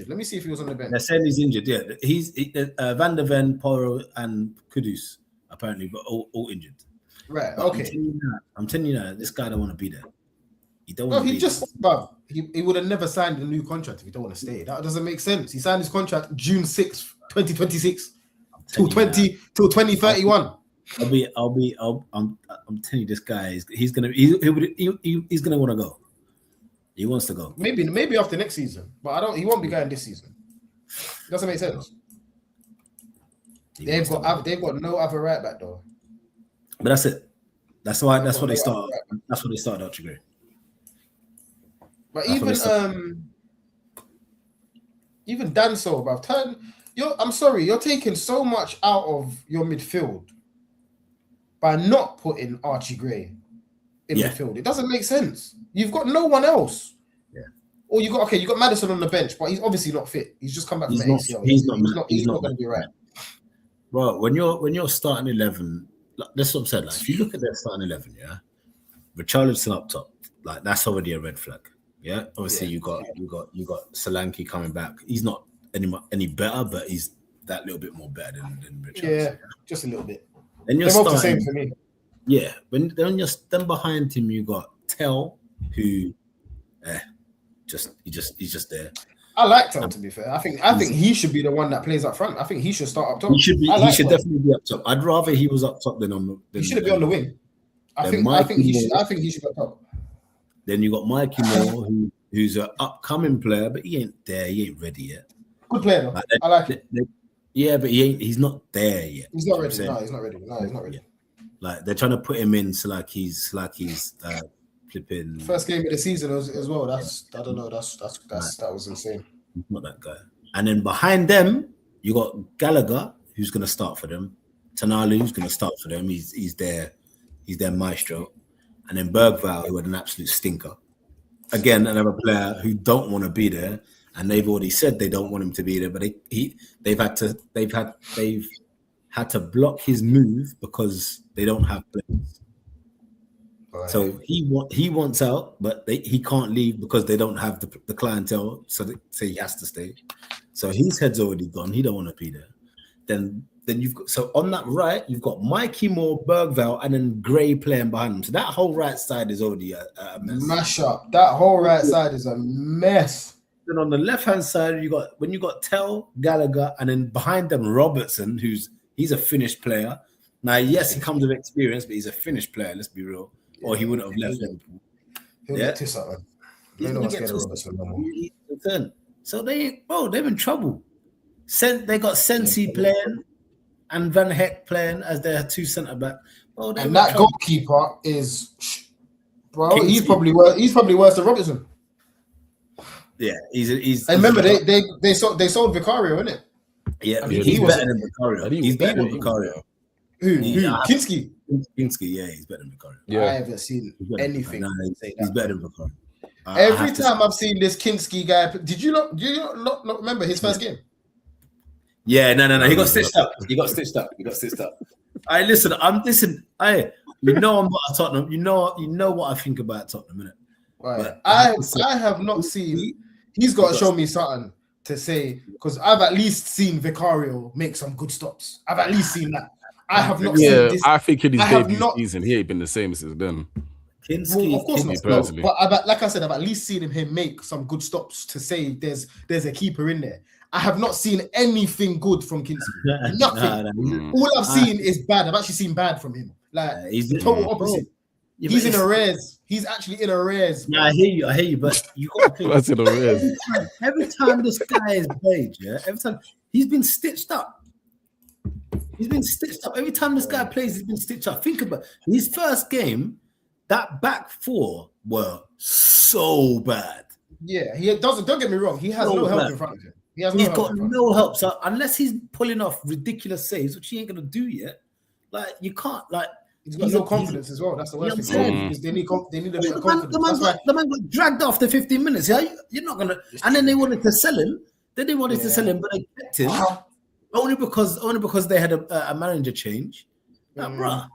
Speaker 1: Let me see if he was on the bench.
Speaker 2: They're saying he's injured. Yeah, he's Van der Ven, Porro, and Kudus are apparently, but all injured.
Speaker 1: Right.
Speaker 2: But
Speaker 1: Okay.
Speaker 2: I'm telling you now, this guy don't want to be there. He don't
Speaker 1: No,
Speaker 2: want to
Speaker 1: he
Speaker 2: be
Speaker 1: just, bruv, he would have never signed a new contract if he don't want to stay. That doesn't make sense. He signed his contract June 6th, 2026 till 2031.
Speaker 2: I'm telling you, this guy he's gonna want to go. He wants to go.
Speaker 1: Maybe after next season, but he won't be going this season. Doesn't make sense. They've got no other right back though.
Speaker 2: But that's it. That's what they started. That's what they started out to agree.
Speaker 1: But even Danso, bruv, I'm sorry, you're taking so much out of your midfield by not putting Archie Gray in midfield. It doesn't make sense. You've got no one else. Yeah. Or you got Madison on the bench, but he's obviously not fit. He's just come back from ACL. He's not going to be right.
Speaker 2: Well, when you're starting 11, that's what I'm saying. Like, if you look at their starting 11, Richarlison up top, like that's already a red flag. Yeah, obviously you got Solanke coming back. He's not any better, but he's that little bit more better than Richarlison. Yeah,
Speaker 1: just a little bit.
Speaker 2: And
Speaker 1: they're both the same for me.
Speaker 2: Yeah, then behind him you got Tell, who, he's just there.
Speaker 1: I like Tell, to be fair. I think he should be the one that plays up front. I think he should start up top.
Speaker 2: He should definitely be up top. I'd rather he was up top than on the.
Speaker 1: He should be on the wing. I think he should be up top.
Speaker 2: Then you got Mikey Moore, who's an upcoming player, but he ain't there. He ain't ready yet.
Speaker 1: Good player though. I like it.
Speaker 2: Yeah, but he's not there yet.
Speaker 1: He's not ready. No, he's not ready. Yeah.
Speaker 2: Like they're trying to put him in, so like he's flipping.
Speaker 1: First game of the season as well. That was insane.
Speaker 2: He's not that guy. And then behind them, you got Gallagher, who's going to start for them. Tonali, who's going to start for them. He's their maestro. And then Bergvall, who had an absolute stinker. Again, another player who don't want to be there, and they've already said they don't want him to be there. But they've had to block his move because they don't have players. Right. So he wants out, but he can't leave because they don't have the clientele. So he has to stay. So his head's already gone. He don't want to be there. Then you've got, so on that right, you've got Mikey Moore, Bergvall, and then Gray playing behind him. So that whole right side is already a mess. Mash up.
Speaker 1: That whole right side is a mess.
Speaker 2: Then on the left hand side, you got Tell, Gallagher, and then behind them Robertson, he's a finished player. Now, yes, he comes with experience, but he's a finished player. Let's be real. Or he wouldn't have left Liverpool.
Speaker 1: He'll get tiss out, man. They know what's getting Robertson no more.
Speaker 2: So they're in trouble. They got Sensi playing and Van Heck playing as their two centre back.
Speaker 1: And that goalkeeper is, he's probably worse than Robertson.
Speaker 2: Yeah, he's.
Speaker 1: And remember, they sold Vicario, innit?
Speaker 2: Yeah, he's better than Vicario. He's better than Vicario.
Speaker 1: Who? Kinski?
Speaker 2: Kinski, yeah, he's better than Vicario.
Speaker 1: Yeah. I haven't seen anything.
Speaker 2: He's better than Vicario.
Speaker 1: Every time I've seen this Kinski guy, did you not remember his first game?
Speaker 2: Yeah, no. He got stitched up. Listen. I'm not a Tottenham. You know what I think about Tottenham, innit?
Speaker 1: Right. I have not seen. He's got to show me something to say, because I've at least seen Vicario make some good stops. I've at least seen that. I have not seen this.
Speaker 3: I think in his debut season, he ain't been the same since then.
Speaker 2: Kinski,
Speaker 1: of course not. Personally. But like I said, I've at least seen him make some good stops to say there's a keeper in there. I have not seen anything good from Kinski. Nothing. All I've seen is bad. I've actually seen bad from him. Like he's the total opposite. Yeah, he's in arrears. He's actually in arrears.
Speaker 2: Yeah, I hear you, but you got to
Speaker 3: That's in arrears.
Speaker 2: Every time this guy is played, every time he's been stitched up. Every time this guy plays, he's been stitched up. Think about his first game. That back four were so bad.
Speaker 1: Yeah, he doesn't. Don't get me wrong. He has no help in front of him.
Speaker 2: He's got no help. So unless he's pulling off ridiculous saves, which he ain't gonna do yet, like you can't like.
Speaker 1: He's got no confidence as well. That's the worst thing. Because they need a bit of confidence.
Speaker 2: The man got dragged after 15 minutes. Yeah, you're not gonna. And then they wanted to sell him. Then they wanted to sell him, but they kept him only because they had a manager change. Like, bruh.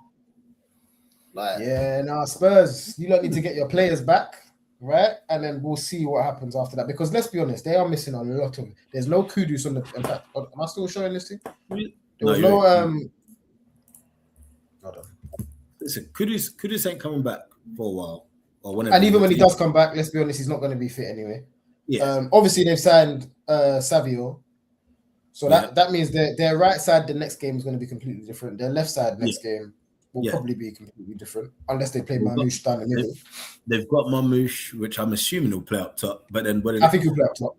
Speaker 1: Like, Spurs. You don't need to get your players back, right? And then we'll see what happens after that. Because let's be honest, they are missing a lot of. There's no Kudus on the. In fact, am I still showing this thing? There was no Hold on.
Speaker 2: Listen, Kudus ain't coming back for a while. Or whenever.
Speaker 1: And even when he does come back, let's be honest, he's not going to be fit anyway.
Speaker 2: Yeah.
Speaker 1: Obviously, they've signed Savio. So that means their right side, the next game is going to be completely different. Their left side next game will probably be completely different, unless they play Mamouche down the middle.
Speaker 2: They've got Mamouche, which I'm assuming will play up top. But then,
Speaker 1: I think he'll play up top.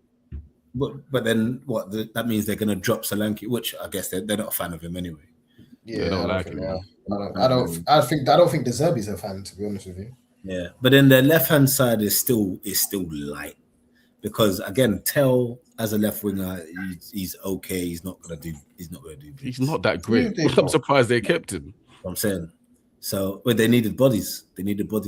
Speaker 2: But then, what? That means they're going to drop Solanke, which I guess they're not a fan of him anyway.
Speaker 3: Yeah, they don't like him.
Speaker 1: I don't think the Zerbi's a fan, to be honest with you.
Speaker 2: Yeah, but then their left hand side is still light, because again, Tell as a left winger, he's okay. He's not gonna do. He's
Speaker 3: not that great. I'm surprised they kept him.
Speaker 2: I'm saying. So, but they needed bodies. They've got to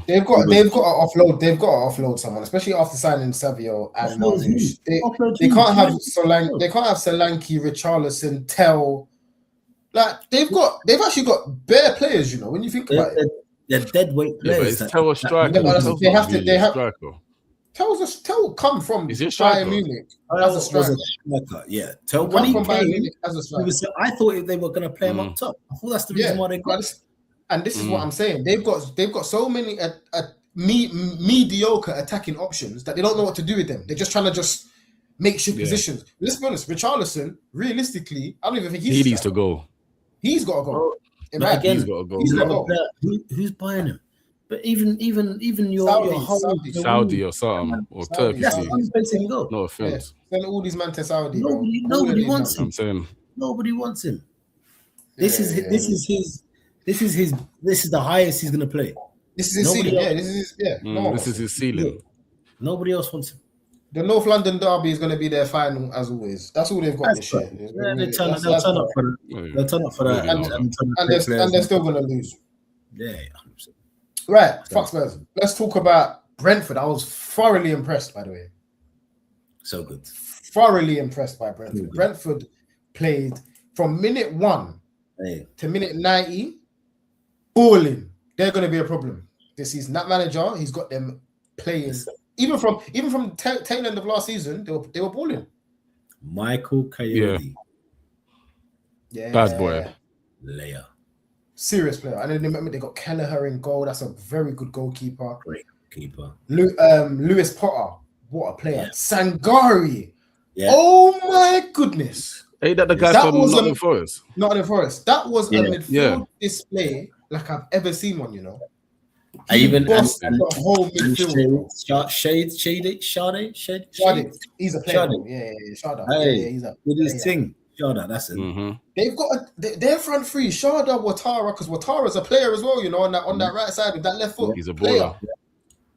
Speaker 1: offload. They've got to offload someone, especially after signing Savio and Mamouche. They can't have Solanke. They can't have Solanke, Richarlison, Tell. Like they've actually got bare players. You know, when you think about it.
Speaker 2: They're dead weight players.
Speaker 3: But Tell a striker.
Speaker 1: They have. Tell come from Bayern Munich as a striker.
Speaker 2: Yeah, Tell when he came
Speaker 1: as a striker.
Speaker 2: I thought they were going to play him up top. I thought that's the reason why they got.
Speaker 1: And this is what I'm saying. They've got so many mediocre attacking options that they don't know what to do with them. They're just trying to makeshift positions. Let's be honest. Richarlison, realistically, I don't even think he needs to
Speaker 3: go.
Speaker 1: He's got to go.
Speaker 2: Again,
Speaker 3: he's got to go.
Speaker 2: He's got to go. Who's buying him? But even your
Speaker 3: Saudi or something or Turkey.
Speaker 2: That's the only place he can go.
Speaker 3: No offense.
Speaker 1: Send all these men to Saudi.
Speaker 2: Nobody wants him.
Speaker 3: I'm saying
Speaker 2: nobody wants him. This is the highest he's gonna play.
Speaker 1: This is his ceiling.
Speaker 3: This is his ceiling.
Speaker 2: Nobody else wants him.
Speaker 1: The North London derby is going to be their final, as always. That's all they've got this year.
Speaker 2: They'll turn up for that.
Speaker 1: And they're still going to lose.
Speaker 2: Yeah, 100%.
Speaker 1: Right, fuck Spurs. Let's talk about Brentford. I was thoroughly impressed, by the way.
Speaker 2: So good.
Speaker 1: Thoroughly impressed by Brentford. Brentford played from minute 1 to minute 90, balling. They're going to be a problem this season. That manager, he's got them playing. Even from tail end of last season, they were balling.
Speaker 2: Michael Coyote.
Speaker 1: Yeah.
Speaker 3: Bad boy.
Speaker 2: Layer.
Speaker 1: Serious player. And then remember they got Kelleher in goal. That's a very good goalkeeper.
Speaker 2: Great keeper.
Speaker 1: Lewis Potter. What a player. Yeah. Sangari.
Speaker 2: Yeah.
Speaker 1: Oh my goodness.
Speaker 3: Ain't that the guy from Nottingham Forest?
Speaker 1: Nottingham Forest. That was a midfield display like I've ever seen one, you know.
Speaker 2: The
Speaker 1: whole midfield.
Speaker 2: Shade.
Speaker 1: He's a player. Yeah. Shada.
Speaker 2: Hey,
Speaker 1: he's a
Speaker 2: with his thing. Shada, that's it.
Speaker 3: Mm-hmm.
Speaker 1: They've got their front three, Shada, Ouattara, because Ouattara's a player as well, you know, on that right side with that left foot.
Speaker 3: He's a baller.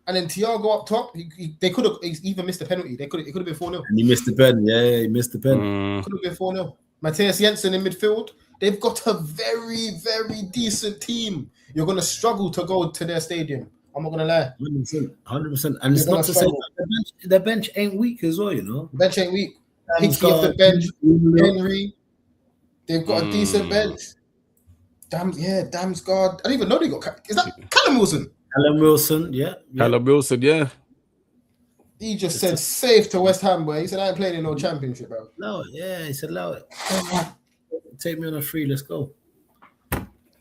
Speaker 1: And then Thiago up top, they could have even missed the penalty. It could have been 4-0.
Speaker 2: And he missed the pen. Yeah, he missed the pen.
Speaker 1: Could have been 4-0. Matthias Jensen in midfield. They've got a very, very decent team. You're going to struggle to go to their stadium. I'm not going to lie.
Speaker 2: 100%. And it's not to say their bench ain't weak as well, you know.
Speaker 1: Bench ain't weak. Hickey off the bench. Henry. They've got a decent bench. Damsgaard. I don't even know they got. Is that Callum Wilson?
Speaker 2: Callum Wilson, yeah.
Speaker 3: Callum Wilson, yeah.
Speaker 1: He just said safe to West Ham, boy. He said I ain't playing in no championship, bro.
Speaker 2: No, yeah, he said allow it. Take me on a free. Let's go.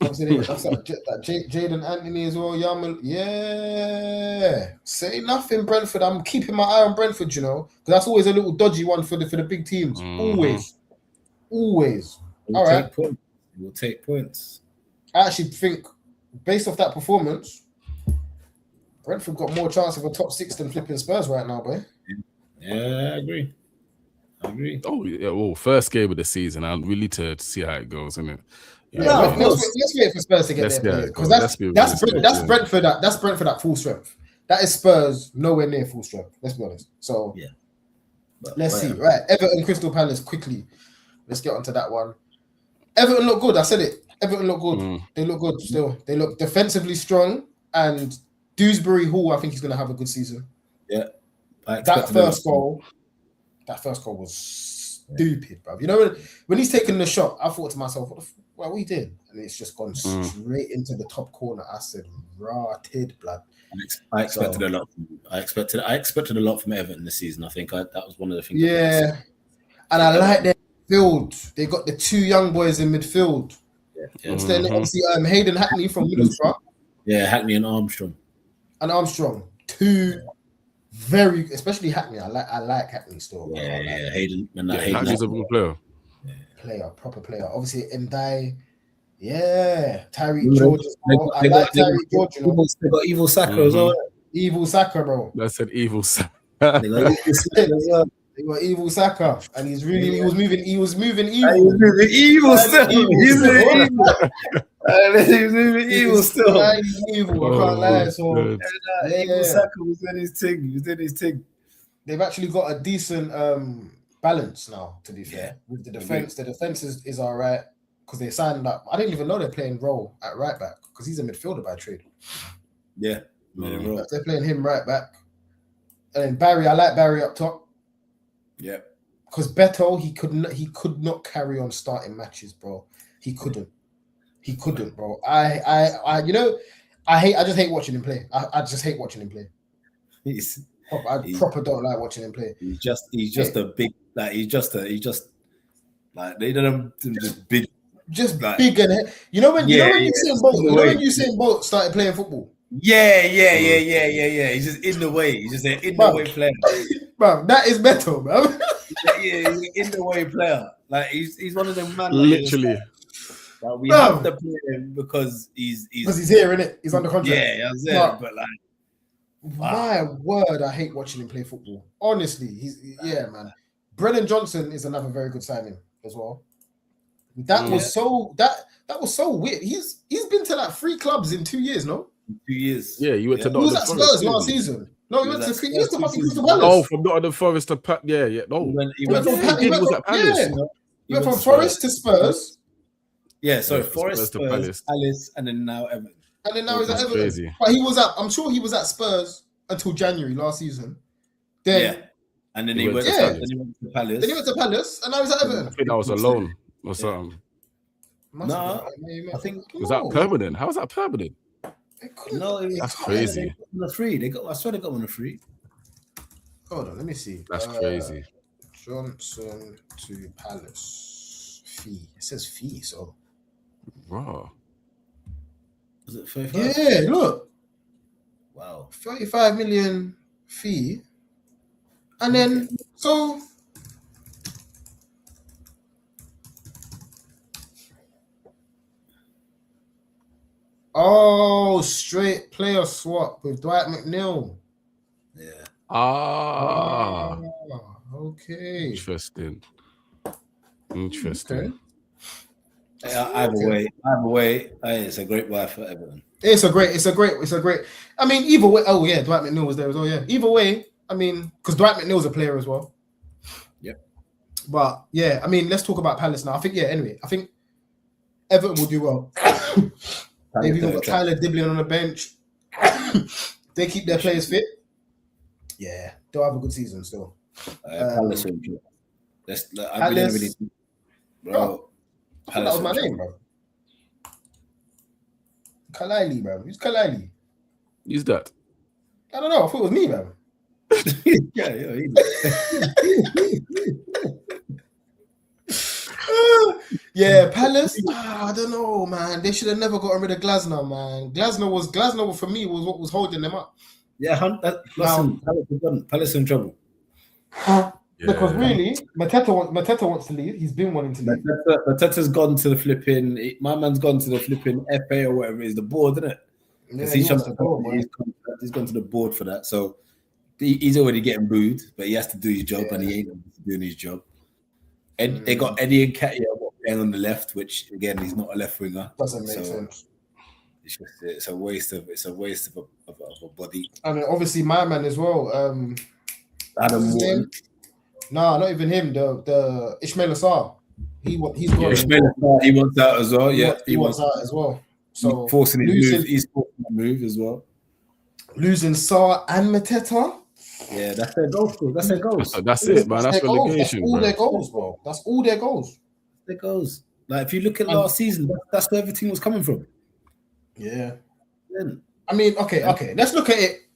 Speaker 1: That's Jaden Anthony as well. Yeah. Say nothing, Brentford. I'm keeping my eye on Brentford, you know, because that's always a little dodgy one for the big teams. Always.
Speaker 2: We'll take points.
Speaker 1: I actually think, based off that performance, Brentford got more chance of a top 6 than flipping Spurs right now, boy.
Speaker 2: Yeah, I agree.
Speaker 3: Oh, yeah. Well, first game of the season. I'm really to see how it goes, isn't it?
Speaker 1: Let's wait for Spurs to get their players, because that's Brentford at full strength. That is Spurs nowhere near full strength. Let's be honest. So let's see. Right, Everton, Crystal Palace. Quickly, let's get onto that one. Everton look good. I said it. Everton look good. They look good still. They look defensively strong. And Dewsbury Hall, I think he's going to have a good season.
Speaker 2: Yeah.
Speaker 1: That first goal was stupid, bro. You know, when he's taking the shot, I thought to myself, what we did? And it's just gone straight into the top corner. I said, rotted blood.
Speaker 2: I expected a lot. I expected a lot from Everton this season. I think that was one of the things.
Speaker 1: Yeah. And I like their midfield. They got the 2 young boys in midfield.
Speaker 2: Yeah.
Speaker 1: Then obviously Hayden Hackney from Middlesbrough.
Speaker 2: Yeah, Hackney and Armstrong.
Speaker 1: Two very, especially Hackney. I like Hackney still.
Speaker 2: Yeah, Hayden.
Speaker 3: Hackney's a good player.
Speaker 1: Proper player. Obviously Ndai. Yeah, Tyreek George. I like Tyreek George.
Speaker 2: They got Evil Saka as well.
Speaker 1: Evil Saka, bro.
Speaker 3: I said Evil Saka.
Speaker 2: They got Evil Saka as well.
Speaker 1: They got Evil Saka, and he was moving evil.
Speaker 2: He was moving evil still. He's moving evil still.
Speaker 1: Evil, I can't lie. So
Speaker 2: Evil Saka was in his thing.
Speaker 1: They've actually got a decent balance now, to be fair. With the defense, the defense is all right because they signed up. I didn't even know they're playing role at right back because he's a midfielder by trade.
Speaker 2: Yeah,
Speaker 1: they're playing him right back. And then Barry, I like Barry up top.
Speaker 2: Yeah,
Speaker 1: because Beto, he could not carry on starting matches, bro. He couldn't, bro. I just hate watching him play. I just hate watching him play. I proper don't like watching him play.
Speaker 2: He's just a big, like he's just like they don't just big,
Speaker 1: big and you know when Usain Bolt started playing football.
Speaker 2: Yeah. He's just in the way. He's just an in the way player.
Speaker 1: Bro, that is Beto, bro.
Speaker 2: He's an in the way player. Like he's one of them man.
Speaker 3: Literally.
Speaker 2: Like, we have to play him because he's
Speaker 1: here, innit? He's under contract.
Speaker 2: Yeah, that's it. But like,
Speaker 1: my word, I hate watching him play football. Honestly, man. Brennan Johnson is another very good signing as well. That was so weird. He's been to like 3 clubs in 2 years, no?
Speaker 2: 2 years.
Speaker 3: Yeah, you went to
Speaker 1: He was at Spurs last season. No, he went to fucking Crystal Palace.
Speaker 3: Oh, from Nottingham Forest to No,
Speaker 2: he went
Speaker 3: from Palace.
Speaker 1: He went from Forest to Spurs.
Speaker 2: Yeah, sorry, Forest to Palace, and then now Everton.
Speaker 1: And then now he's at Everton.
Speaker 3: Crazy.
Speaker 1: But I'm sure he was at Spurs until January last season. Then
Speaker 2: and then he went to Palace.
Speaker 1: Then he went to Palace, and now he's at Everton.
Speaker 3: I think that was a loan or something.
Speaker 2: No, I think
Speaker 3: was that permanent? How was that permanent?
Speaker 2: No,
Speaker 3: that's crazy.
Speaker 2: On a free, I swear they got on a free.
Speaker 1: Hold on, let me see.
Speaker 3: That's crazy.
Speaker 1: Johnson to Palace fee. It says fee, so
Speaker 3: raw.
Speaker 2: Was it 35?
Speaker 1: Yeah, look.
Speaker 2: Wow,
Speaker 1: 35 million fee, and then so. Oh, straight player swap with Dwight McNeil.
Speaker 2: Yeah.
Speaker 1: Okay.
Speaker 3: Interesting.
Speaker 2: Okay. Either way, it's a great buy for Everton.
Speaker 1: It's a great. I mean, either way. Oh yeah, Dwight McNeil was there as well. Yeah. Either way, I mean, because Dwight McNeil's a player as well.
Speaker 2: Yep.
Speaker 1: But yeah, I mean, let's talk about Palace now. I think Everton will do well. They've even got Tyler Diblin on the bench. They keep their players fit. Yeah, they'll have a good season still.
Speaker 2: Palace. Bro.
Speaker 1: That was my name, bro. Kalili, bro. Who's Kalili?
Speaker 3: Who's that?
Speaker 1: I don't know. I thought it was me, bro. Yeah, Palace. I don't know, man. They should have never gotten rid of Glasner, man. Glasner for me was what was holding them up.
Speaker 2: Yeah, Palace in trouble.
Speaker 1: Because really, Mateta wants to leave. He's been wanting to leave.
Speaker 2: Mateta's gone to the flipping. My man's gone to the flipping FA or whatever it is, the board, isn't it?
Speaker 1: Yeah,
Speaker 2: he's gone to the board for that. So he's already getting booed, but he has to do his job, and he ain't doing his job. And they got Eddie and Katia playing on the left, which again he's not a left winger.
Speaker 1: Doesn't make sense.
Speaker 2: It's a waste of a body.
Speaker 1: And obviously my man as well.
Speaker 2: Adam Wharton.
Speaker 1: No, not even him. The Ismail Assar. He's gone.
Speaker 2: Ismail Assar, he wants out as well.
Speaker 1: He wants out as well. So
Speaker 2: forcing his move. He's forcing that move as well.
Speaker 1: Losing Sarr and Mateta.
Speaker 2: Yeah, that's their goals. That's their goals.
Speaker 3: That's it, man. That's relegation.
Speaker 1: That's all their goals, bro. That's all their goals.
Speaker 2: Their goals. Like if you look at last season, that's where everything was coming from.
Speaker 1: Yeah.
Speaker 2: Yeah.
Speaker 1: I mean, okay. Let's look at it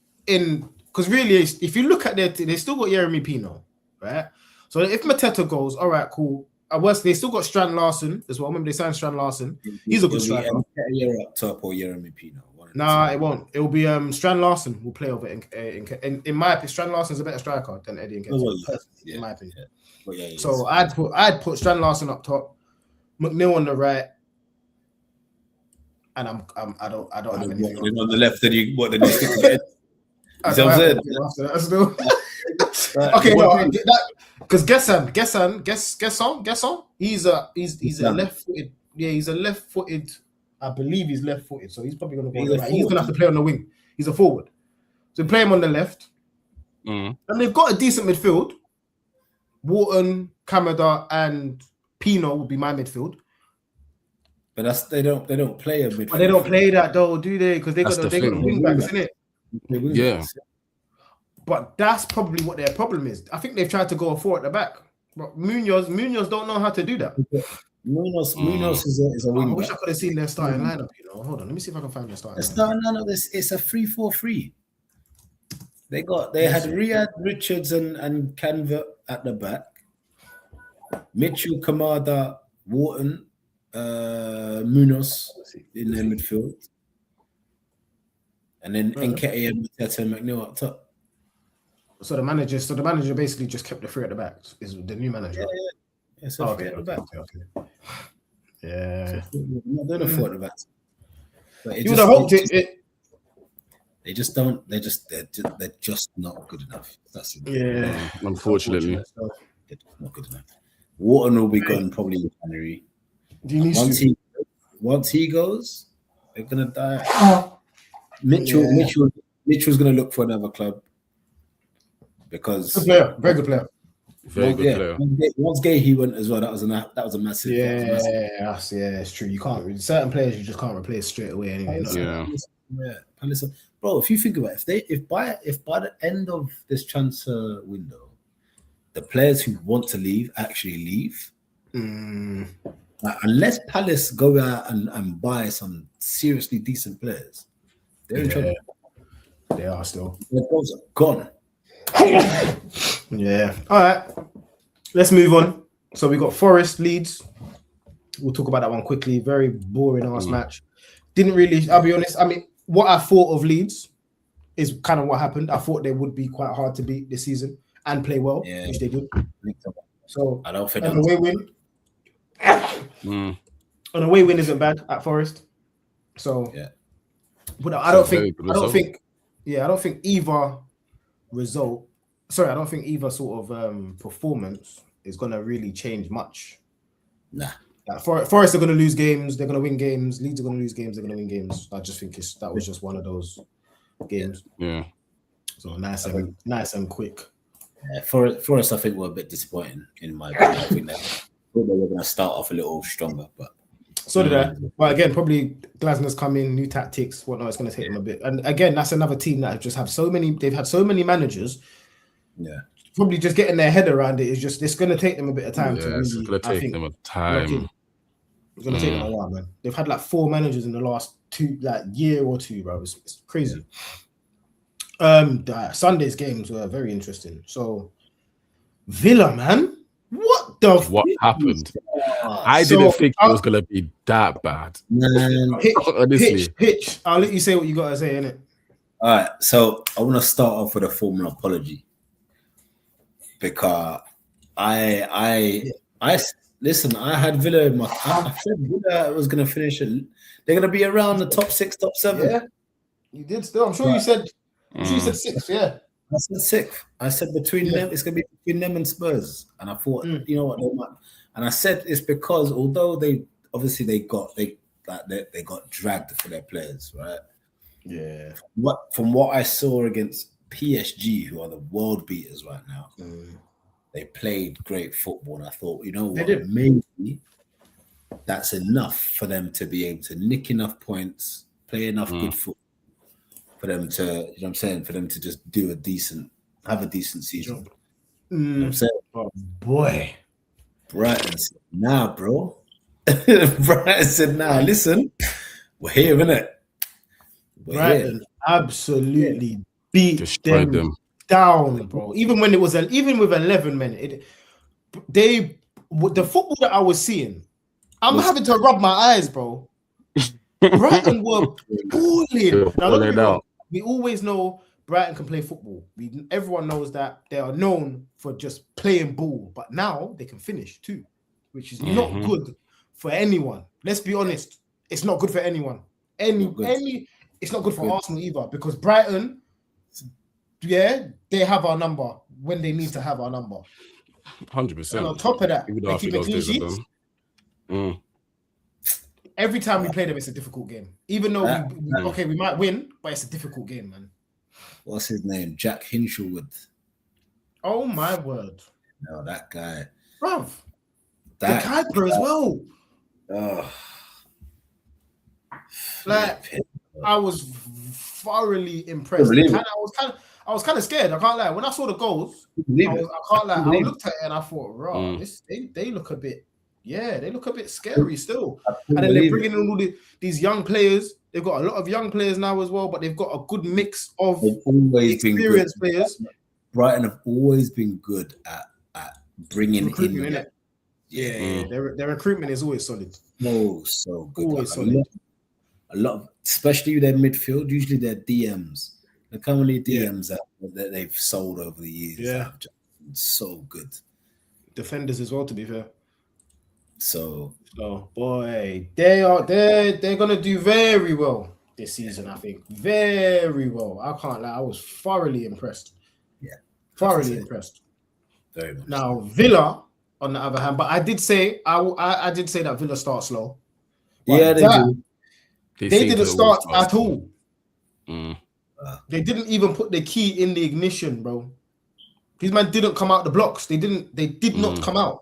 Speaker 1: because really, if you look at they still got Jeremy Pino, right? So if Mateta goes, all right, cool. at worst, they still got Strand Larson as well. Remember, they signed Strand Larson. He's a good striker.
Speaker 2: Year up top or Jeremy Pino.
Speaker 1: Nah, it won't. It will be Strand Larson will play over in my opinion. Strand Larson's a better striker than Eddie Nketiah, in my opinion. So I'd put Strand Larson up top, McNeil on the right, and I don't have anything
Speaker 2: on the left. Then you stick with it?
Speaker 1: Okay, because Gesson, he's a left-footed. Yeah, he's a left-footed. I believe he's left-footed, so he's probably going to go. He's going to have to play on the wing. He's a forward, so play him on the left. And they've got a decent midfield. Wharton, Kamada, and Pino will be my midfield.
Speaker 2: But they don't play a midfield.
Speaker 1: But they don't play that though, do they? Because they got wing backs, isn't it?
Speaker 3: Yeah.
Speaker 1: But that's probably what their problem is. I think they've tried to go four at the back, but Munoz don't know how to do that.
Speaker 2: Munoz is a wing.
Speaker 1: I wish I could have seen their starting lineup. Hold on, let me see if I can find their starting.
Speaker 2: It's a 3-4-3. They had Riyad, Richards, and Canva at the back. Mitchell, Kamada, Wharton, Munoz in their midfield, and then Nketiah, Mateta, and McNeil up top. So the manager basically just kept the three at the back. Is the new manager? Yeah. So three at the back.
Speaker 1: Okay. Yeah.
Speaker 2: Not doing a four at the back. But
Speaker 1: you would have hoped it.
Speaker 2: They just don't. They're just not good enough. That's it.
Speaker 3: Yeah. Unfortunately,
Speaker 2: they're not good enough. Wharton will be gone probably in January. Once he goes, they're gonna die. Mitchell's gonna look for another club because
Speaker 1: very good player.
Speaker 3: Very good player.
Speaker 2: Once he went as well, that was a massive.
Speaker 1: Yeah, it's true. You can't certain players you just can't replace straight away anyway.
Speaker 2: Listen, bro, if you think about it, if by the end of this transfer window, the players who want to leave actually leave, unless Palace go out and buy some seriously decent players, they're in trouble.
Speaker 1: They are still.
Speaker 2: Their goals are gone.
Speaker 1: Yeah. All right. Let's move on. So we got Forest Leeds. We'll talk about that one quickly. Very boring ass match. Didn't really. I'll be honest. I mean, what I thought of Leeds is kind of what happened. I thought they would be quite hard to beat this season and play well, which they did. So
Speaker 2: I don't think
Speaker 1: an away win. An away win isn't bad at Forest. So
Speaker 2: yeah.
Speaker 1: But I don't think either result. Sorry, I don't think either sort of performance is going to really change much.
Speaker 2: Nah.
Speaker 1: Like Forest are going to lose games. They're going to win games. Leeds are going to lose games. They're going to win games. I just think that was just one of those games.
Speaker 3: Yeah.
Speaker 1: So nice and quick.
Speaker 2: Yeah, Forest, I think, were a bit disappointing in my opinion. I think they were going to start off a little stronger, but
Speaker 1: so did I. But again, probably Glasner's come in, new tactics, whatnot. It's going to take them a bit. And again, that's another team that just have so many. They've had so many managers.
Speaker 2: Yeah.
Speaker 1: Probably just getting their head around it is just. It's going to take them a bit of time.
Speaker 3: Yeah, it's going to take them a time.
Speaker 1: It's going to take them a while, man. They've had like 4 managers in the last year or two, bro. It's crazy. Sunday's games were very interesting. So Villa, man. What
Speaker 3: happened? I didn't think it was gonna be that bad.
Speaker 1: Hitch. I'll let you say what you gotta say, innit?
Speaker 2: All right. So I want to start off with a formal apology because I listen. I had Villa in my. I said Villa was gonna finish. They're gonna be around the top 6, top 7.
Speaker 1: Yeah, you did still. I'm sure you said. I'm sure you said 6. Yeah.
Speaker 2: I said 6th. I said between them, it's gonna be between them and Spurs. And I thought, you know what, they might. And I said it's because although they got dragged for their players, right?
Speaker 1: Yeah.
Speaker 2: From what I saw against PSG, who are the world beaters right now, they played great football. And I thought, you know what, maybe that's enough for them to be able to nick enough points, play enough good football. For them to, you know what I'm saying, for them to just have a decent season. You know what I'm saying?
Speaker 1: Oh, boy.
Speaker 2: Brighton said, nah, bro. Brighton said, nah, listen, we're here, innit?
Speaker 1: Brighton absolutely beat them down, bro. Even when it was, even with 11 men, they with the football that I was seeing, I'm having to rub my eyes, bro. Brighton were balling. Now, don't get me wrong, we always know Brighton can play football. Everyone knows that they are known for just playing ball, but now they can finish too, which is not good for anyone. Let's be honest, it's not good for anyone. It's not good for Arsenal either, because Brighton, yeah, they have our number when they need to have our number.
Speaker 3: 100%.
Speaker 1: And on top of that, they keep it clean sheets. Every time we play them, it's a difficult game. Even though we might win, but it's a difficult game, man.
Speaker 2: What's his name? Jack Hinshelwood.
Speaker 1: Oh my word!
Speaker 2: No, that guy,
Speaker 1: bruv. The Kuiper as well. Like, I was thoroughly impressed. I was kind of scared. I can't lie. When I saw the goals, I can't lie. I looked at it and I thought, "Raw, they look a bit." Yeah, they look a bit scary still. And then they're bringing in all these young players. They've got a lot of young players now as well, but they've got a good mix of experienced players.
Speaker 2: Brighton have always been good at bringing
Speaker 1: recruitment,
Speaker 2: in.
Speaker 1: Yeah, their recruitment is always solid.
Speaker 2: So good.
Speaker 1: Always solid.
Speaker 2: A lot of, especially their midfield, usually their DMs. Look how many DMs that they've sold over the years.
Speaker 1: Yeah.
Speaker 2: So good.
Speaker 1: Defenders as well, to be fair.
Speaker 2: So
Speaker 1: boy, they're gonna do very well this season. I think very well. I can't lie. I was thoroughly impressed.
Speaker 2: Yeah,
Speaker 1: thoroughly impressed.
Speaker 2: Very much.
Speaker 1: Now Villa, on the other hand, but I did say I did say that Villa start slow.
Speaker 2: Yeah,
Speaker 1: they didn't start at all. They didn't even put the key in the ignition, bro. These men didn't come out the blocks. They did not come out.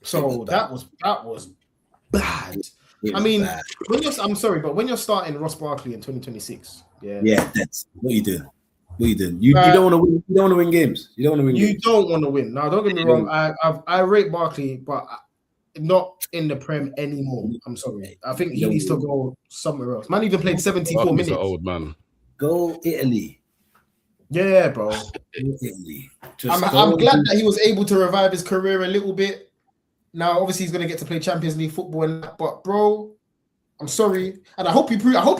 Speaker 1: So that was bad. I mean, I'm sorry, but when you're starting Ross Barkley in 2026,
Speaker 2: that's what you do. You don't want to win. You don't want to win games. You don't want to win. Now, don't get me wrong. I rate Barkley, but not in the Prem anymore. I'm sorry. I think he needs to go somewhere else. Man even played 74 minutes.
Speaker 3: An old man.
Speaker 2: Go Italy.
Speaker 1: Yeah, bro.
Speaker 2: Italy.
Speaker 1: I'm glad that he was able to revive his career a little bit. Now, obviously, he's going to get to play Champions League football, but bro, I'm sorry, and I hope he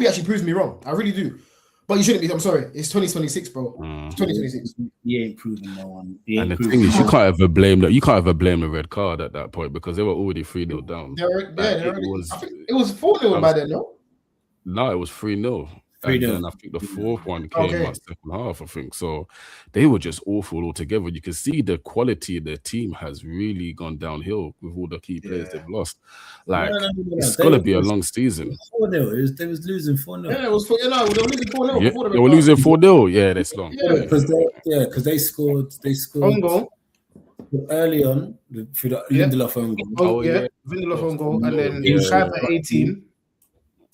Speaker 1: actually proves me wrong. I really do. But you shouldn't be. I'm sorry. It's 2026, bro. It's 2026.
Speaker 2: He ain't proving no one.
Speaker 3: And the thing is, you can't ever blame the red card at that point, because they were already 3-0 down.
Speaker 1: It was 4-0 by then, no?
Speaker 3: No, it was 3-0. And then I think the fourth one came at second half, I think. So they were just awful altogether. You can see the quality of their team has really gone downhill with all the key players they've lost. Like, it's going to be a long season.
Speaker 2: 4-0. They was losing 4-0.
Speaker 1: Yeah, it was 4-0. They were losing 4-0.
Speaker 3: Yeah, they were losing 4-0. Yeah, that's long.
Speaker 2: Because they scored
Speaker 1: own goal
Speaker 2: early on through the Lindelof own goal.
Speaker 1: Lindelof own goal, and then he was shy for 18.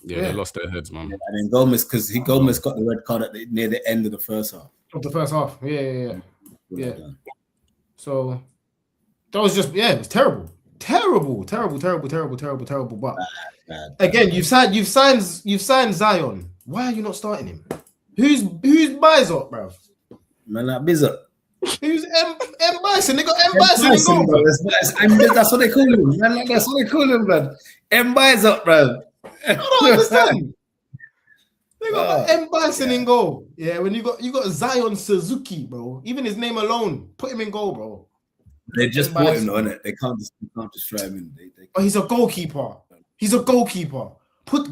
Speaker 3: Yeah, they lost their heads, man.
Speaker 2: And then Gomez got the red card near the end of the first half.
Speaker 1: Of the first half, yeah. So that was just it was terrible. But again, you've signed Zion. Why are you not starting him? Who's Bizot, bruv?
Speaker 2: Man, like Bizot.
Speaker 1: Who's M Bison? They got M Bison in goal, bro.
Speaker 2: That's what they call him. Man, that's what they call him, man. M Bizot, bro.
Speaker 1: I don't understand. They got M Bison in goal. Yeah, when you got Zion Suzuki, bro. Even his name alone, put him in goal, bro.
Speaker 2: They just bought him on it. They can't just try him in.
Speaker 1: Oh, he's a goalkeeper.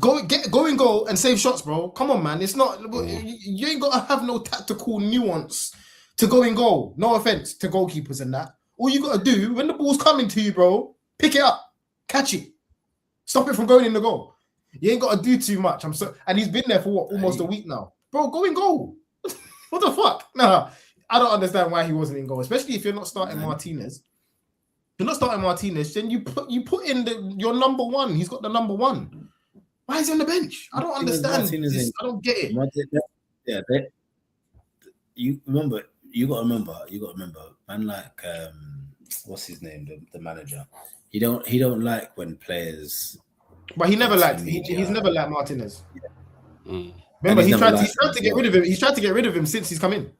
Speaker 1: Go in goal and save shots, bro. Come on, man. It's not. You ain't got to have no tactical nuance to go in goal. No offense to goalkeepers and that. All you got to do when the ball's coming to you, bro, pick it up, catch it, stop it from going in the goal. You ain't got to do too much. And he's been there for almost a week now, bro. Go in goal. What the fuck? Nah, I don't understand why he wasn't in goal, especially if you're not starting Martinez. If you're not starting Martinez, then you put in your number one. He's got the number one. Why is he on the bench? I don't understand. I don't get it.
Speaker 2: You remember? You got to remember. Man, like what's his name? The manager. He don't like when players.
Speaker 1: But he never liked. He's never liked Martinez. Yeah. Remember, he's tried to get rid of him. He's tried to get rid of him since he's come in.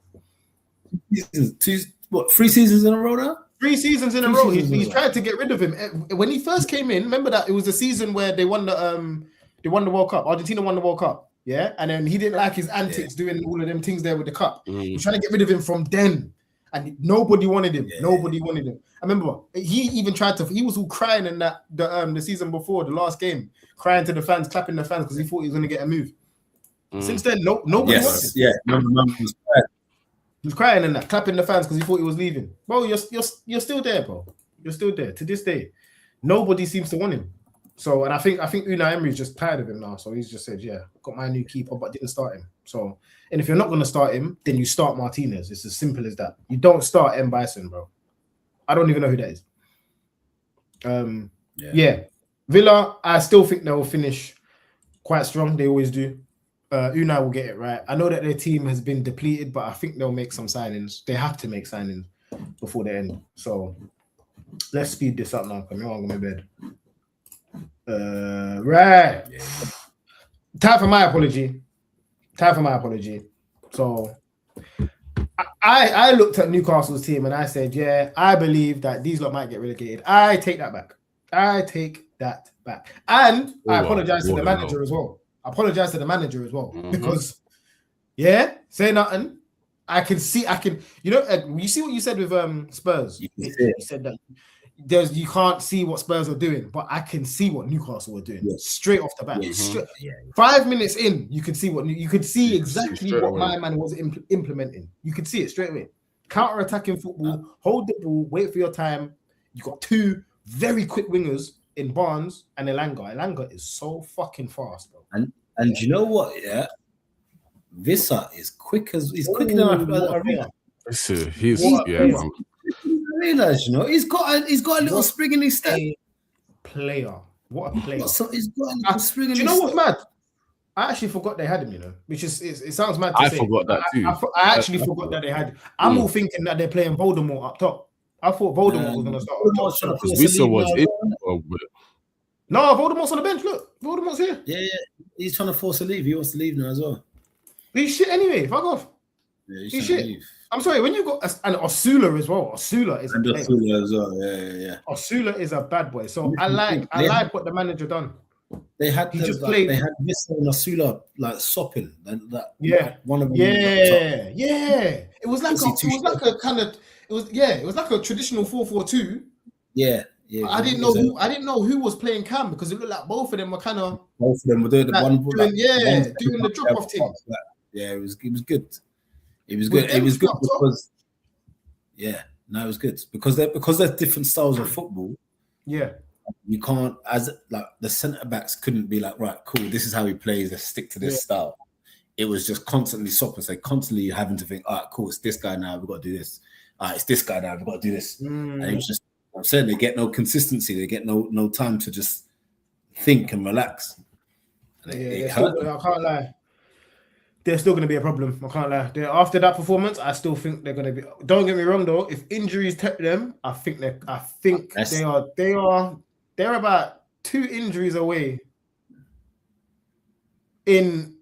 Speaker 2: 3 seasons in a row now?
Speaker 1: 3 seasons in a
Speaker 2: 3
Speaker 1: row.
Speaker 2: seasons in a
Speaker 1: He's
Speaker 2: row.
Speaker 1: tried to get rid of him. When he first came in, remember that it was the season where they won the World Cup. Argentina won the World Cup. Yeah, and then he didn't like his antics doing all of them things there with the cup. He's trying to get rid of him from then, and nobody wanted him.
Speaker 2: Yeah.
Speaker 1: Nobody wanted him. I remember he even tried to. He was all crying in the season before the last game, crying to the fans, clapping the fans because he thought he was going to get a move. Since then, nobody wants him.
Speaker 2: Yeah, man was bad.
Speaker 1: He was crying in that, clapping the fans because he thought he was leaving. Bro, you're still there, bro. You're still there to this day. Nobody seems to want him. So, and I think Unai Emery's just tired of him now. So he's just said, yeah, got my new keeper, but didn't start him. So, and if you're not going to start him, then you start Martinez. It's as simple as that. You don't start M. Bison, bro. I don't even know who that is. Yeah. Villa, I still think they will finish quite strong. They always do. Unai will get it right. I know that their team has been depleted, but I think they'll make some signings. They have to make signings before the end. So let's speed this up now. Come on, go to bed. Right. Time for my apology. So I looked at Newcastle's team and I said, yeah, I believe that these lot might get relegated. I take that back. And I apologize to the manager as well. Because, yeah, say nothing. You see what you said with Spurs. You said that you can't see what Spurs are doing, but I can see what Newcastle were doing straight off the bat. 5 minutes in, you could see exactly what my man was implementing. You could see it straight away. Counter-attacking football, hold the ball, wait for your time. You got 2 very quick wingers in Barnes and Elanga. Elanga is so fucking fast, bro.
Speaker 2: And you know what? Yeah, Vissa is quicker than I realized. I realize, he's got a little spring in his step.
Speaker 1: What a player!
Speaker 2: So he's got a little spring in his
Speaker 1: step. Do you know what's
Speaker 2: mad?
Speaker 1: I actually forgot they had him. Which is it sounds mad to say.
Speaker 3: I forgot that too.
Speaker 1: I actually forgot that they had him. I'm all thinking that they're playing Voldemort up top. I thought Voldemort was going to start up top.
Speaker 3: Because Vissa was in.
Speaker 1: No, Voldemort's on the bench. Look, Voldemort's here.
Speaker 2: Yeah. He's trying to force a leave. He wants to leave now as well.
Speaker 1: He's shit anyway. Fuck off.
Speaker 2: Yeah,
Speaker 1: he's shit. Leave. I'm sorry. When you got and Osula as well. Osula is a player.
Speaker 2: Osula as well. Yeah.
Speaker 1: Osula is a bad boy. So I like what the manager done.
Speaker 2: They had Vissa and Osula like sopping. One of them.
Speaker 1: Yeah. It was like a traditional 4-4-2.
Speaker 2: Yeah.
Speaker 1: I didn't know who was playing Cam because it looked like both of them were kind of.
Speaker 2: Both of them were doing the
Speaker 1: doing the drop off thing.
Speaker 2: Yeah, it was good. It was good. It was good because. Yeah, no, it was good because they're different styles of football.
Speaker 1: Yeah,
Speaker 2: you can't the centre backs couldn't be like, right, cool, this is how he plays. Let's stick to this style. It was just constantly swapping. So constantly having to think, all right, cool, it's this guy now. We've got to do this. All right, it's this guy now. We've got to do this. And it was just. I'm saying they get no consistency. They get no time to just think and relax.
Speaker 1: I can't lie. They're still going to be a problem. I can't lie. After that performance, I still think they're going to be. Don't get me wrong though. If injuries tempt them, I think they're about 2 injuries away. In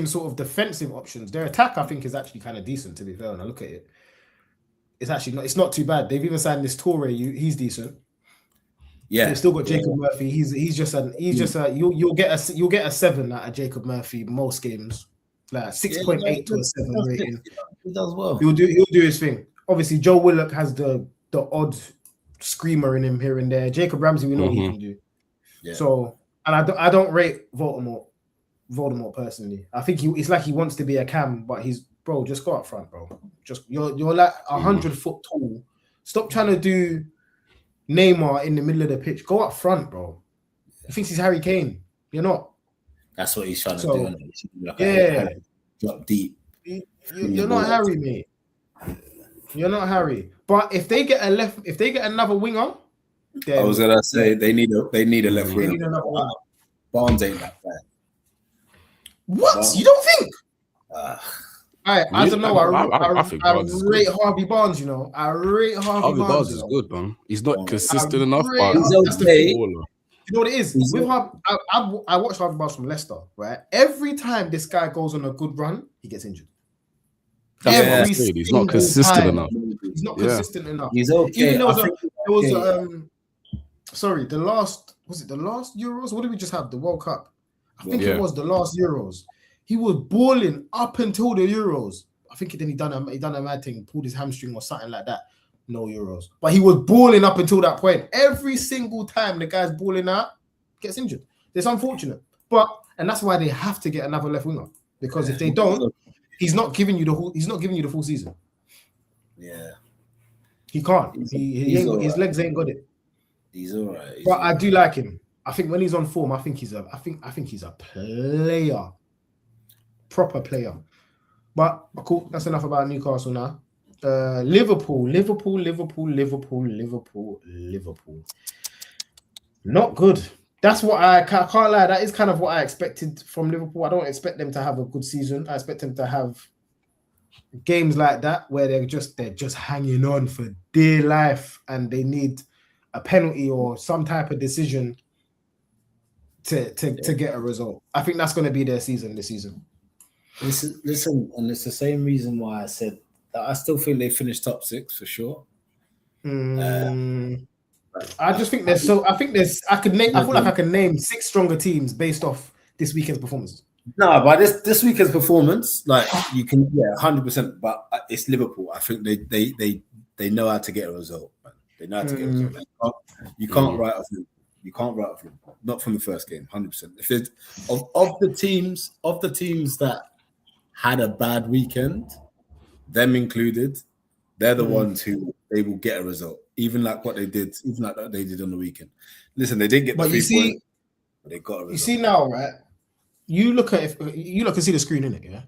Speaker 1: sort of defensive options, their attack I think is actually kind of decent. To be fair, when I look at it. It's not too bad. They've even signed this Toure. He's decent. Yeah, they've still got Jacob Murphy. He's just you'll get a 7 out of Jacob Murphy most games, like 6.8 to a 7 rating.
Speaker 2: He does well.
Speaker 1: He'll do his thing. Obviously, Joe Willock has the odd screamer in him here and there. Jacob Ramsey, we know what he can do. Yeah. So, and I don't rate Voldemort personally. I think it's like he wants to be a Cam, but he's. Bro, just go up front, bro. Just you're like 100 foot tall. Stop trying to do Neymar in the middle of the pitch. Go up front, bro. He thinks he's Harry Kane. You're not.
Speaker 2: That's what he's trying to do. Drop deep.
Speaker 1: You're not Harry, mate. You're not Harry. But if they get another winger, then
Speaker 2: I was gonna say they need a left winger. Barnes ain't that bad.
Speaker 1: What? You don't think? I don't know. I rate Harvey Barnes. I rate Harvey Barnes.
Speaker 3: Barnes is good, man. He's not consistent enough, but
Speaker 2: he's okay.
Speaker 1: You know what it is? With I watched Harvey Barnes from Leicester. Right, every time this guy goes on a good run, he gets injured.
Speaker 3: That's what I'm
Speaker 1: Every
Speaker 3: saying. He's not
Speaker 1: single
Speaker 3: consistent
Speaker 1: time.
Speaker 3: enough.
Speaker 1: He's not
Speaker 3: Yeah.
Speaker 1: consistent enough.
Speaker 2: He's okay.
Speaker 1: Even there was
Speaker 2: I think
Speaker 1: sorry, the last Euros? What did we just have? The World Cup. I think
Speaker 3: Yeah.
Speaker 1: it was the last Euros. He was balling up until the Euros. I think then he done a mad thing, pulled his hamstring or something like that. No Euros. But he was balling up until that point. Every single time the guy's balling out, gets injured. It's unfortunate. And that's why they have to get another left winger. Because if they don't, he's not giving you the full season.
Speaker 2: Yeah.
Speaker 1: He can't. His legs ain't got it.
Speaker 2: He's all right.
Speaker 1: But I do like him. I think when he's on form, I think he's a player. Proper player. But cool, that's enough about Newcastle now. Liverpool. Not good. That's what I can't lie. That is kind of what I expected from Liverpool. I don't expect them to have a good season. I expect them to have games like that where they're just hanging on for dear life and they need a penalty or some type of decision to get a result. I think that's going to be their season this season.
Speaker 2: Listen, and it's the same reason why I said that I still think they finished top 6 for sure.
Speaker 1: I just think I feel like I can name 6 stronger teams based off this weekend's performances.
Speaker 2: No, but this weekend's performance, like you can, 100%. But it's Liverpool. I think they know how to get a result. Man. They know how to get a result. You can't write off them. You can't write off them. Not from the first game, 100%. If it's of the teams that had a bad weekend, them included, they're the ones who they will get a result. Even like what they did, on the weekend. Listen, they didn't get the 3 points, but they got a result.
Speaker 1: You see now, right? You look at you look and see the screen in it, yeah.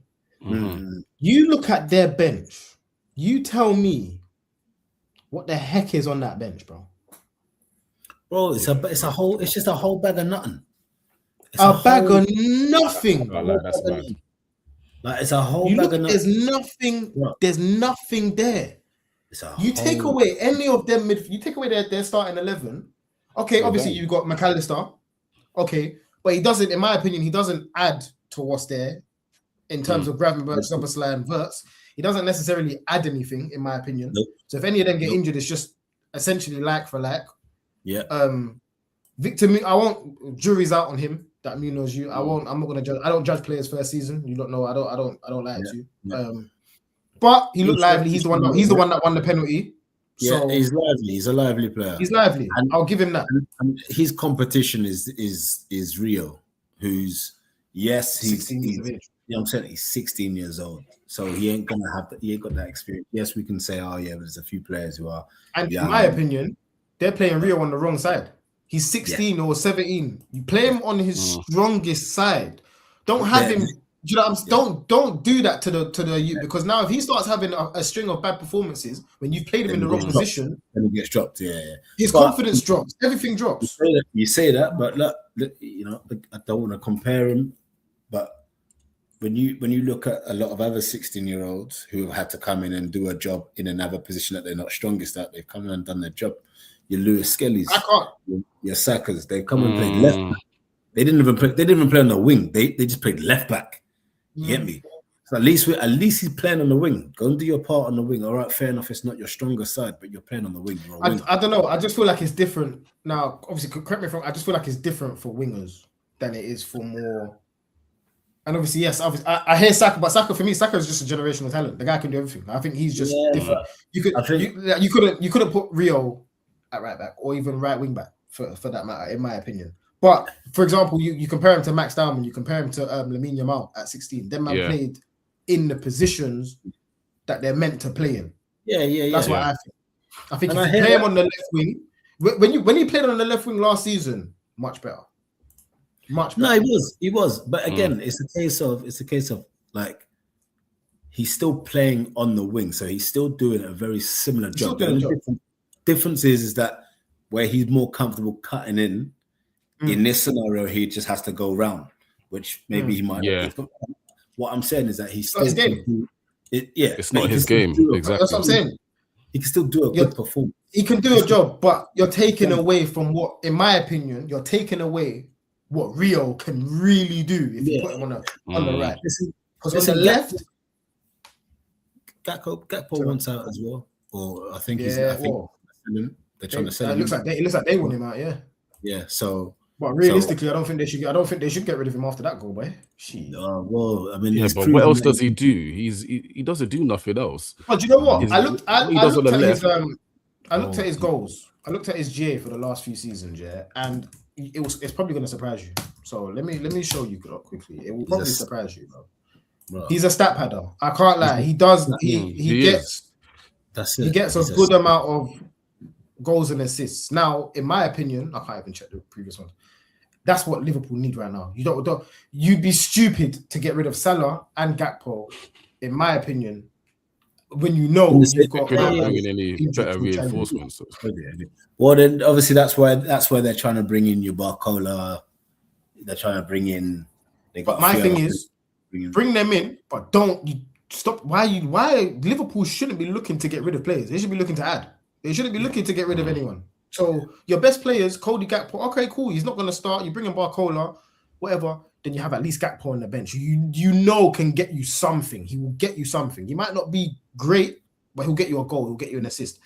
Speaker 3: Mm-hmm.
Speaker 1: You look at their bench. You tell me what the heck is on that bench, bro.
Speaker 2: Bro, it's just a whole bag of nothing.
Speaker 1: A bag of nothing.
Speaker 3: That's bad.
Speaker 2: Like it's a whole bag of nothing.
Speaker 1: There's nothing.
Speaker 2: Bro.
Speaker 1: There's nothing there. You take away any of them. You take away their starting 11. Okay, obviously you've got McAllister. Okay, but he doesn't. In my opinion, he doesn't add to what's there in terms of Gravenberch, Szoboszlai, and Wirtz. He doesn't necessarily add anything, in my opinion.
Speaker 2: Nope.
Speaker 1: So if any of them get injured, it's just essentially like for like.
Speaker 2: Yeah.
Speaker 1: Victor, I won't. Jury's out on him. That Munoz, you. I won't. I'm not gonna judge. I don't judge players first season. You don't know. I don't like to.
Speaker 2: Yeah.
Speaker 1: But he looked lively. He's the one that won the penalty.
Speaker 2: Yeah,
Speaker 1: so
Speaker 2: he's lively. He's a lively player.
Speaker 1: He's lively. And I'll give him that.
Speaker 2: And his competition is Rio, who's he's
Speaker 1: 16 years of age.
Speaker 2: Yeah, I'm saying he's 16 years old, so he ain't got that experience. Yes, we can say, but there's a few players who are.
Speaker 1: And in my opinion, they're playing Rio on the wrong side. He's 16 or 17. You play him on his strongest side. Don't have him. You know, don't do that to the youth, because now if he starts having a string of bad performances when you've played him in the wrong position,
Speaker 2: then he gets dropped.
Speaker 1: His confidence drops. Everything drops.
Speaker 2: You say that, but look, you know, I don't want to compare him, but when you look at a lot of other 16-year-olds who have had to come in and do a job in another position that they're not strongest at, they've come in and done their job. Your Lewis Skelly's, your Sackers, they've come and played left back. They didn't even play on the wing. They just played left back. You get me? So at least he's playing on the wing. Go and do your part on the wing. All right, fair enough. It's not your stronger side, but you're playing on the wing.
Speaker 1: I don't know. I just feel like it's different now. Obviously, correct me if I'm wrong. I just feel like it's different for wingers than it is for more. And obviously, yes, I hear Saka, but Saka, for me, Saka is just a generational talent. The guy can do everything. I think he's just different. You couldn't put Rio at right back or even right wing back for that matter, in my opinion. But for example, you compare him to Max Dowman, you compare him to Lamine Yamal at 16. Them man played in the positions that they're meant to play in.
Speaker 2: Yeah.
Speaker 1: That's what I think. I think if you play him on the left wing, when he played on the left wing last season, much better. Much better.
Speaker 2: No, he was. But again, it's a case of like he's still playing on the wing, so he's still doing a very similar job. The difference is that where he's more comfortable cutting in this scenario, he just has to go round, which maybe he might. Yeah. What I'm saying is that he's still
Speaker 3: it's not his game. Exactly.
Speaker 1: That's what I'm saying.
Speaker 2: He can still do a good performance.
Speaker 1: He can do a job, but you're taking away from what, in my opinion, you're taking away what Rio can really do if you put him on the right. Because on the left,
Speaker 2: Gakpo wants out as well, or I think
Speaker 1: Yeah,
Speaker 2: they're trying to sell him.
Speaker 1: It looks like they want him out. Yeah.
Speaker 2: Yeah. So,
Speaker 1: but realistically, I don't think they should get rid of him after that goal, boy.
Speaker 2: well, I mean,
Speaker 3: but what else does he do? He doesn't do nothing else.
Speaker 1: But you know what? I looked at his goals. I looked at his GA for the last few seasons, and it's probably going to surprise you. So let me show you quickly. It will probably surprise you, bro. He's a stat padder. I can't lie. He does. He gets a good amount of goals and assists. Now, in my opinion, I can't even check the previous ones. That's what Liverpool need right now. You'd be stupid to get rid of Salah and Gakpo, in my opinion, when you know you've got
Speaker 3: any better reinforcements.
Speaker 2: Well, then obviously that's why they're trying to bring in your Barcola. They're trying to bring in.
Speaker 1: But my thing is, bring them in, but don't stop. Why Liverpool shouldn't be looking to get rid of players? They should be looking to add. They shouldn't be looking to get rid of anyone. So your best players, Cody Gakpo, okay, cool. He's not going to start. You bring in Barcola, whatever. Then you have at least Gakpo on the bench. You know can get you something. He will get you something. He might not be great, but he'll get you a goal. He'll get you an assist.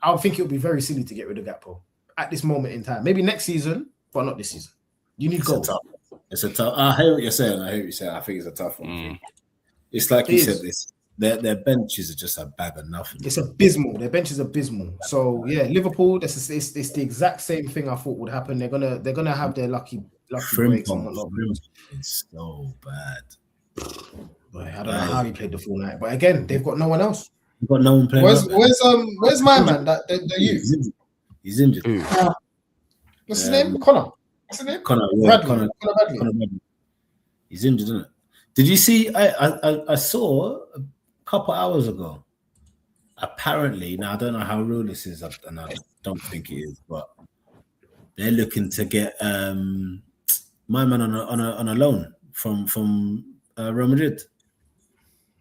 Speaker 1: I would think it would be very silly to get rid of Gakpo at this moment in time. Maybe next season, but not this season. You need goals.
Speaker 2: It's a tough. I hear what you're saying. I think it's a tough one. It's like you said. Their benches are just a bag of nothing.
Speaker 1: It's abysmal. Their bench is abysmal. So yeah, Liverpool. It's the exact same thing I thought would happen. They're gonna have their lucky breaks and whatnot.
Speaker 2: It's so bad.
Speaker 1: Boy, I don't know how he played the full night, but again, they've got no one else.
Speaker 2: They've got no one playing.
Speaker 1: Where's my man? That the youth.
Speaker 2: He's injured.
Speaker 1: What's his name? Connor. What's his name?
Speaker 2: Connor Bradley. He's injured, isn't it? Did you see? I saw a couple hours ago. Apparently, now I don't know how real this is, and I don't think it is, but they're looking to get my man on a loan from Real Madrid.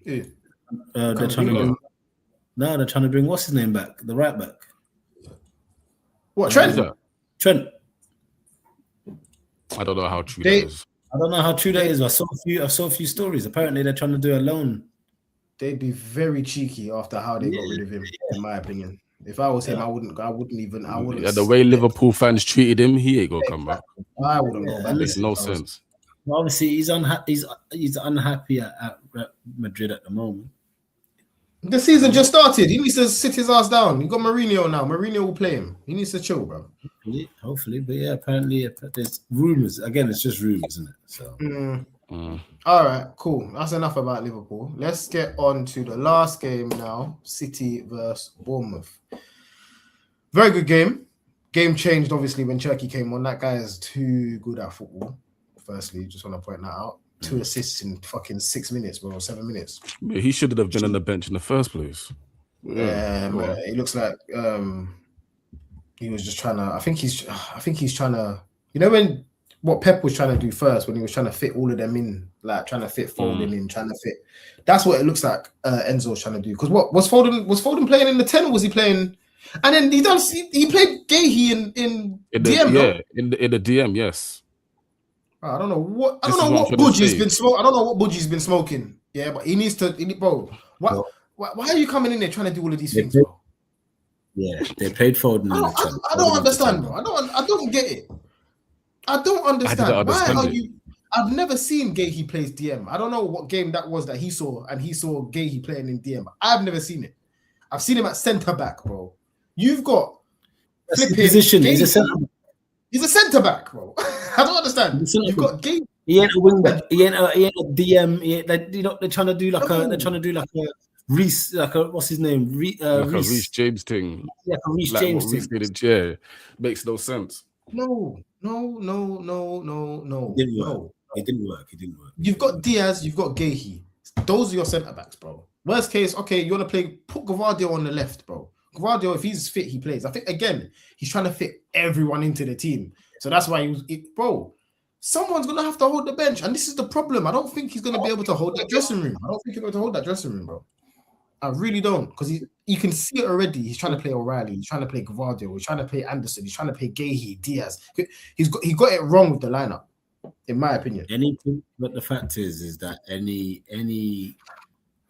Speaker 1: Yeah.
Speaker 2: They're trying to bring what's his name back, the right back.
Speaker 1: What Trent?
Speaker 2: Trent.
Speaker 3: I don't know how true that is.
Speaker 2: I don't know how true that is. I saw a few stories. Apparently, they're trying to do a loan.
Speaker 1: They'd be very cheeky after how they got rid of him, in my opinion. If I was him, I wouldn't.
Speaker 3: Yeah, the way Liverpool fans treated him, he ain't gonna come back.
Speaker 1: I wouldn't go back.
Speaker 3: That makes no sense.
Speaker 2: Well, obviously, he's unhappy at Madrid at the moment.
Speaker 1: The season just started. He needs to sit his ass down. You got Mourinho now. Mourinho will play him. He needs to chill, bro.
Speaker 2: Hopefully. But yeah, apparently there's rumors. Again, it's just rumors, isn't it? So.
Speaker 1: All right, cool. That's enough about Liverpool. Let's get on to the last game now. City versus Bournemouth. Very good game. Game changed, obviously, when Cherky came on. That guy is too good at football. Firstly, just want to point that out. 2 assists in fucking 6 minutes, bro, 7 minutes.
Speaker 3: Yeah, he should have been on the bench in the first place.
Speaker 1: Yeah, but it looks like he was just trying to. I think he's trying to. You know what Pep was trying to do first when he was trying to fit all of them in, like trying to fit Foden in, trying to fit. That's what it looks like Enzo was trying to do. Because what was Foden playing in the 10 or was he playing? And then he played Gahey in DM.
Speaker 3: Yeah, in the DM, yes.
Speaker 1: I don't know what Budgie's been smoking. I don't know what Budgie's been smoking. Yeah, but he needs to, bro. Why are you coming in there trying to do all of these things, bro?
Speaker 2: Yeah, they played Foden.
Speaker 1: I don't understand, bro. I don't get it. I don't understand. Why are you? I've never seen Gahey plays DM. I don't know what game that was that he saw, and he saw Gahey playing in DM. I've never seen it. I've seen him at centre back, bro. You've got
Speaker 2: position. He's a centre back.
Speaker 1: He's a centre back, bro. I don't understand. You've got Gahey.
Speaker 2: He ain't a wing back. He ain't a DM. They're trying to do like a Reece, what's his name?
Speaker 3: Like a Reece James thing.
Speaker 2: Yeah, a Reece James thing.
Speaker 3: Yeah, makes no sense.
Speaker 1: No.
Speaker 2: It didn't work.
Speaker 1: You've got Diaz, you've got Gahey. Those are your centre backs, bro. Worst case, okay, you want to put Gvardiol on the left, bro. Gvardiol, if he's fit, he plays. I think again, he's trying to fit everyone into the team, so that's why bro. Someone's gonna have to hold the bench, and this is the problem. I don't think he's gonna be able to hold that dressing room. Bro. I really don't, because you can see it already. He's trying to play O'Reilly. He's trying to play Gvardiol. He's trying to play Anderson. He's trying to play Gahey, Diaz. He got it wrong with the lineup, in my opinion.
Speaker 2: But the fact is that any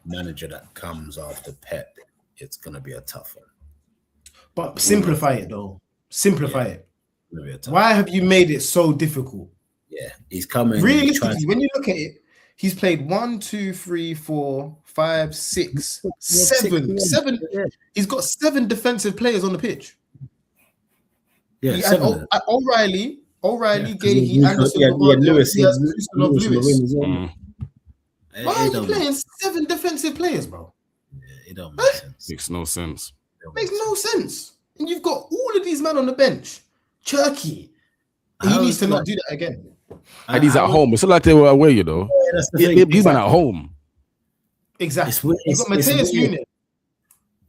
Speaker 2: manager that comes after Pep, it's gonna be a tough one.
Speaker 1: But simplify it though. Simplify it.
Speaker 2: It's gonna be a tough
Speaker 1: Why have you made it so difficult?
Speaker 2: Yeah, he's coming.
Speaker 1: Realistically, when you look at it, he's played 1, 2, 3, 4, 5, 6, 7. He's got 7 defensive players on the pitch.
Speaker 2: Yeah,
Speaker 1: He had
Speaker 2: 7.
Speaker 1: O'Reilly, Gahey,
Speaker 2: Yeah,
Speaker 1: Anderson,
Speaker 2: Lewis.
Speaker 1: he has Lewis.
Speaker 2: Why
Speaker 1: Why are you playing 7 defensive players, bro?
Speaker 2: Yeah, it don't make sense.
Speaker 3: Makes no sense.
Speaker 1: Makes no sense. And you've got all of these men on the bench. Cherky. He needs to not do that again.
Speaker 3: And he's at home. It's not like they were away, you know.
Speaker 2: Yeah, that's the thing.
Speaker 3: He's at home.
Speaker 1: Exactly. You've got Mateus Unit,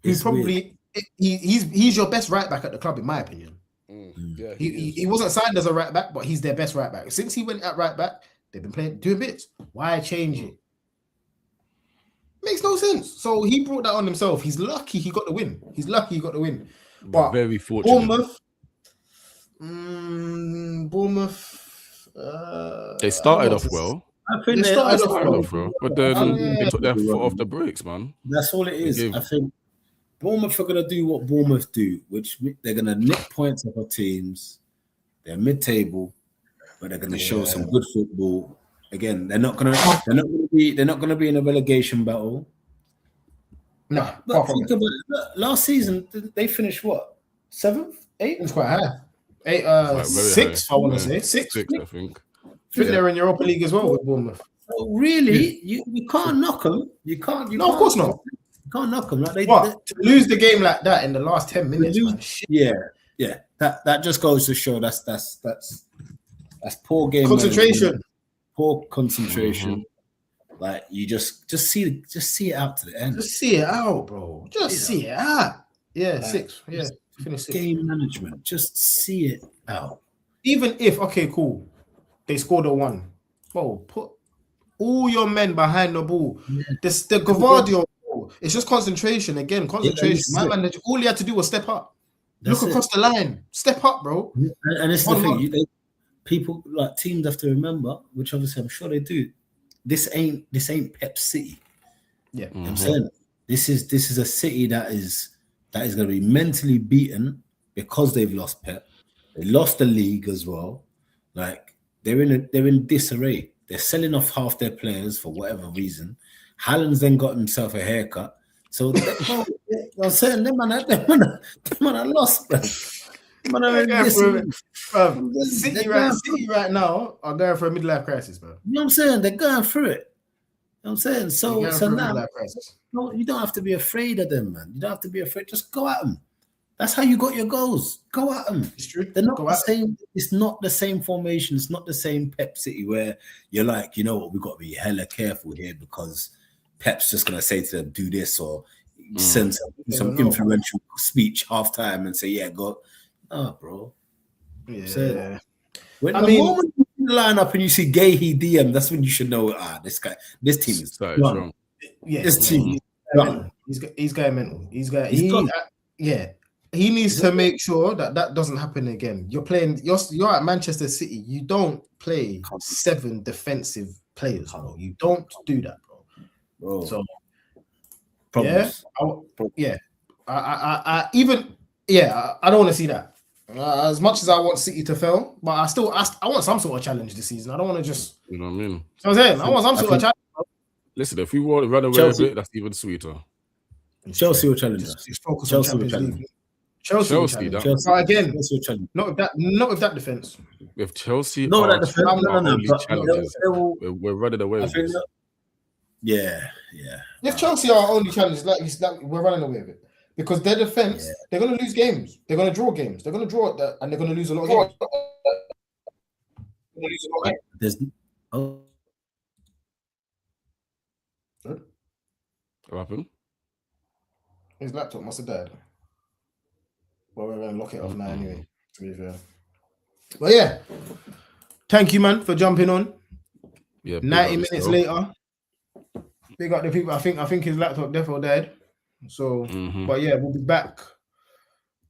Speaker 1: who's probably he's your best right back at the club, in my opinion.
Speaker 3: Yeah,
Speaker 1: he wasn't signed as a right back, but he's their best right back. Since he went at right back, they've been doing bits. Why change it? Makes no sense. So he brought that on himself. He's lucky he got the win. But
Speaker 3: very fortunate.
Speaker 1: Bournemouth.
Speaker 3: They started off well.
Speaker 2: I think
Speaker 1: They started off
Speaker 3: well, but then they took their foot off the brakes, man.
Speaker 2: That's all it is. I think Bournemouth are going to do what Bournemouth do, which they're going to nick points off our teams. They're mid-table, but they're going to show some good football. Again, they're not going to be in a relegation battle.
Speaker 1: No,
Speaker 2: but think about it. Last season they finished what? 7th, 8th?
Speaker 1: It's quite high. 6th, I want to say. 6th,
Speaker 3: I think.
Speaker 1: I think they're in Europa League as well with Bournemouth.
Speaker 2: So really, you can't knock them. You can't.
Speaker 1: Of course not.
Speaker 2: You can't knock them. Like
Speaker 1: to lose the game like that in the last 10 minutes, man.
Speaker 2: Yeah. That just goes to show that's poor game
Speaker 1: concentration.
Speaker 2: Management, poor concentration. Like you just see it out to the end.
Speaker 1: Just see it out, bro. See it out. Yeah, 6. Yeah, finish 6.
Speaker 2: Game management. Just see it out.
Speaker 1: Even if cool, they scored a 1. Bro, put all your men behind the ball. The Gavardio, it's just concentration again. Concentration. My man, all he had to do was step up. Look across the line. Step up, bro.
Speaker 2: And it's the thing. People like teams have to remember, which obviously I'm sure they do. This ain't Pep City.
Speaker 1: Yeah,
Speaker 2: you know what I'm saying this is a city that is going to be mentally beaten because they've lost Pep. They lost the league as well. Like they're in disarray. They're selling off half their players for whatever reason. Haaland's then got himself a haircut. So I'm saying them man are lost, bro.
Speaker 1: City right now are going for a midlife crisis, bro.
Speaker 2: You know what I'm saying? They're going through it. You know what I'm saying? So now you don't have to be afraid of them, man. You don't have to be afraid. Just go at them. That's how you got your goals. Go at them.
Speaker 1: It's true.
Speaker 2: They're not the same. It's not the same formation. It's not the same Pep City where you're like, you know what, we've got to be hella careful here because Pep's just gonna say to them, do this or send some influential speech halftime and say, yeah, go. Oh, bro.
Speaker 1: Yeah.
Speaker 2: So, when the moment you line up and you see Gahey DM, that's when you should know. This team is wrong.
Speaker 1: Yeah,
Speaker 2: this team.
Speaker 1: He's going mental. He needs to make sure that doesn't happen again. You're at Manchester City. You don't play 7 defensive players, bro. You don't do that, bro. So problems. I don't want to see that. As much as I want City to fail, but I want some sort of challenge this season. I don't want to just,
Speaker 3: you know what I mean?
Speaker 1: You know what I'm saying? I want some sort of challenge.
Speaker 3: Listen, if we want to run away a bit, that's even sweeter.
Speaker 2: Chelsea will challenge us.
Speaker 1: Just focus on Champions League. Chelsea will challenge. But again, not with that defense.
Speaker 3: If Chelsea
Speaker 2: not with that defense,
Speaker 3: challenges, we're running away with it.
Speaker 2: Yeah.
Speaker 1: If Chelsea are our only challenge, like we're running away with it. Because their defense, they're going to lose games. They're going to draw games. They're going to draw that, and they're going to lose a lot of games.
Speaker 3: What happened?
Speaker 1: His laptop must have died. Well, we're going to lock it off now anyway, to be fair. But yeah, thank you, man, for jumping on.
Speaker 3: Yeah,
Speaker 1: 90 minutes later. Big up the people. I think his laptop definitely died. So, but yeah, we'll be back.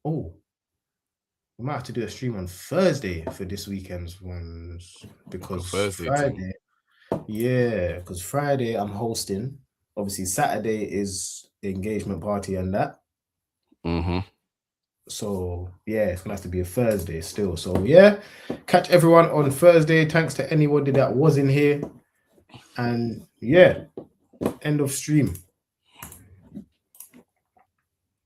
Speaker 1: Oh, we might have to do a stream on Thursday for this weekend's ones because Friday. Yeah, because Friday I'm hosting. Obviously, Saturday is the engagement party and that.
Speaker 3: Mm-hmm.
Speaker 1: So yeah, it's gonna have to be a Thursday still. So yeah, catch everyone on Thursday. Thanks to anybody that was in here. And yeah, end of stream.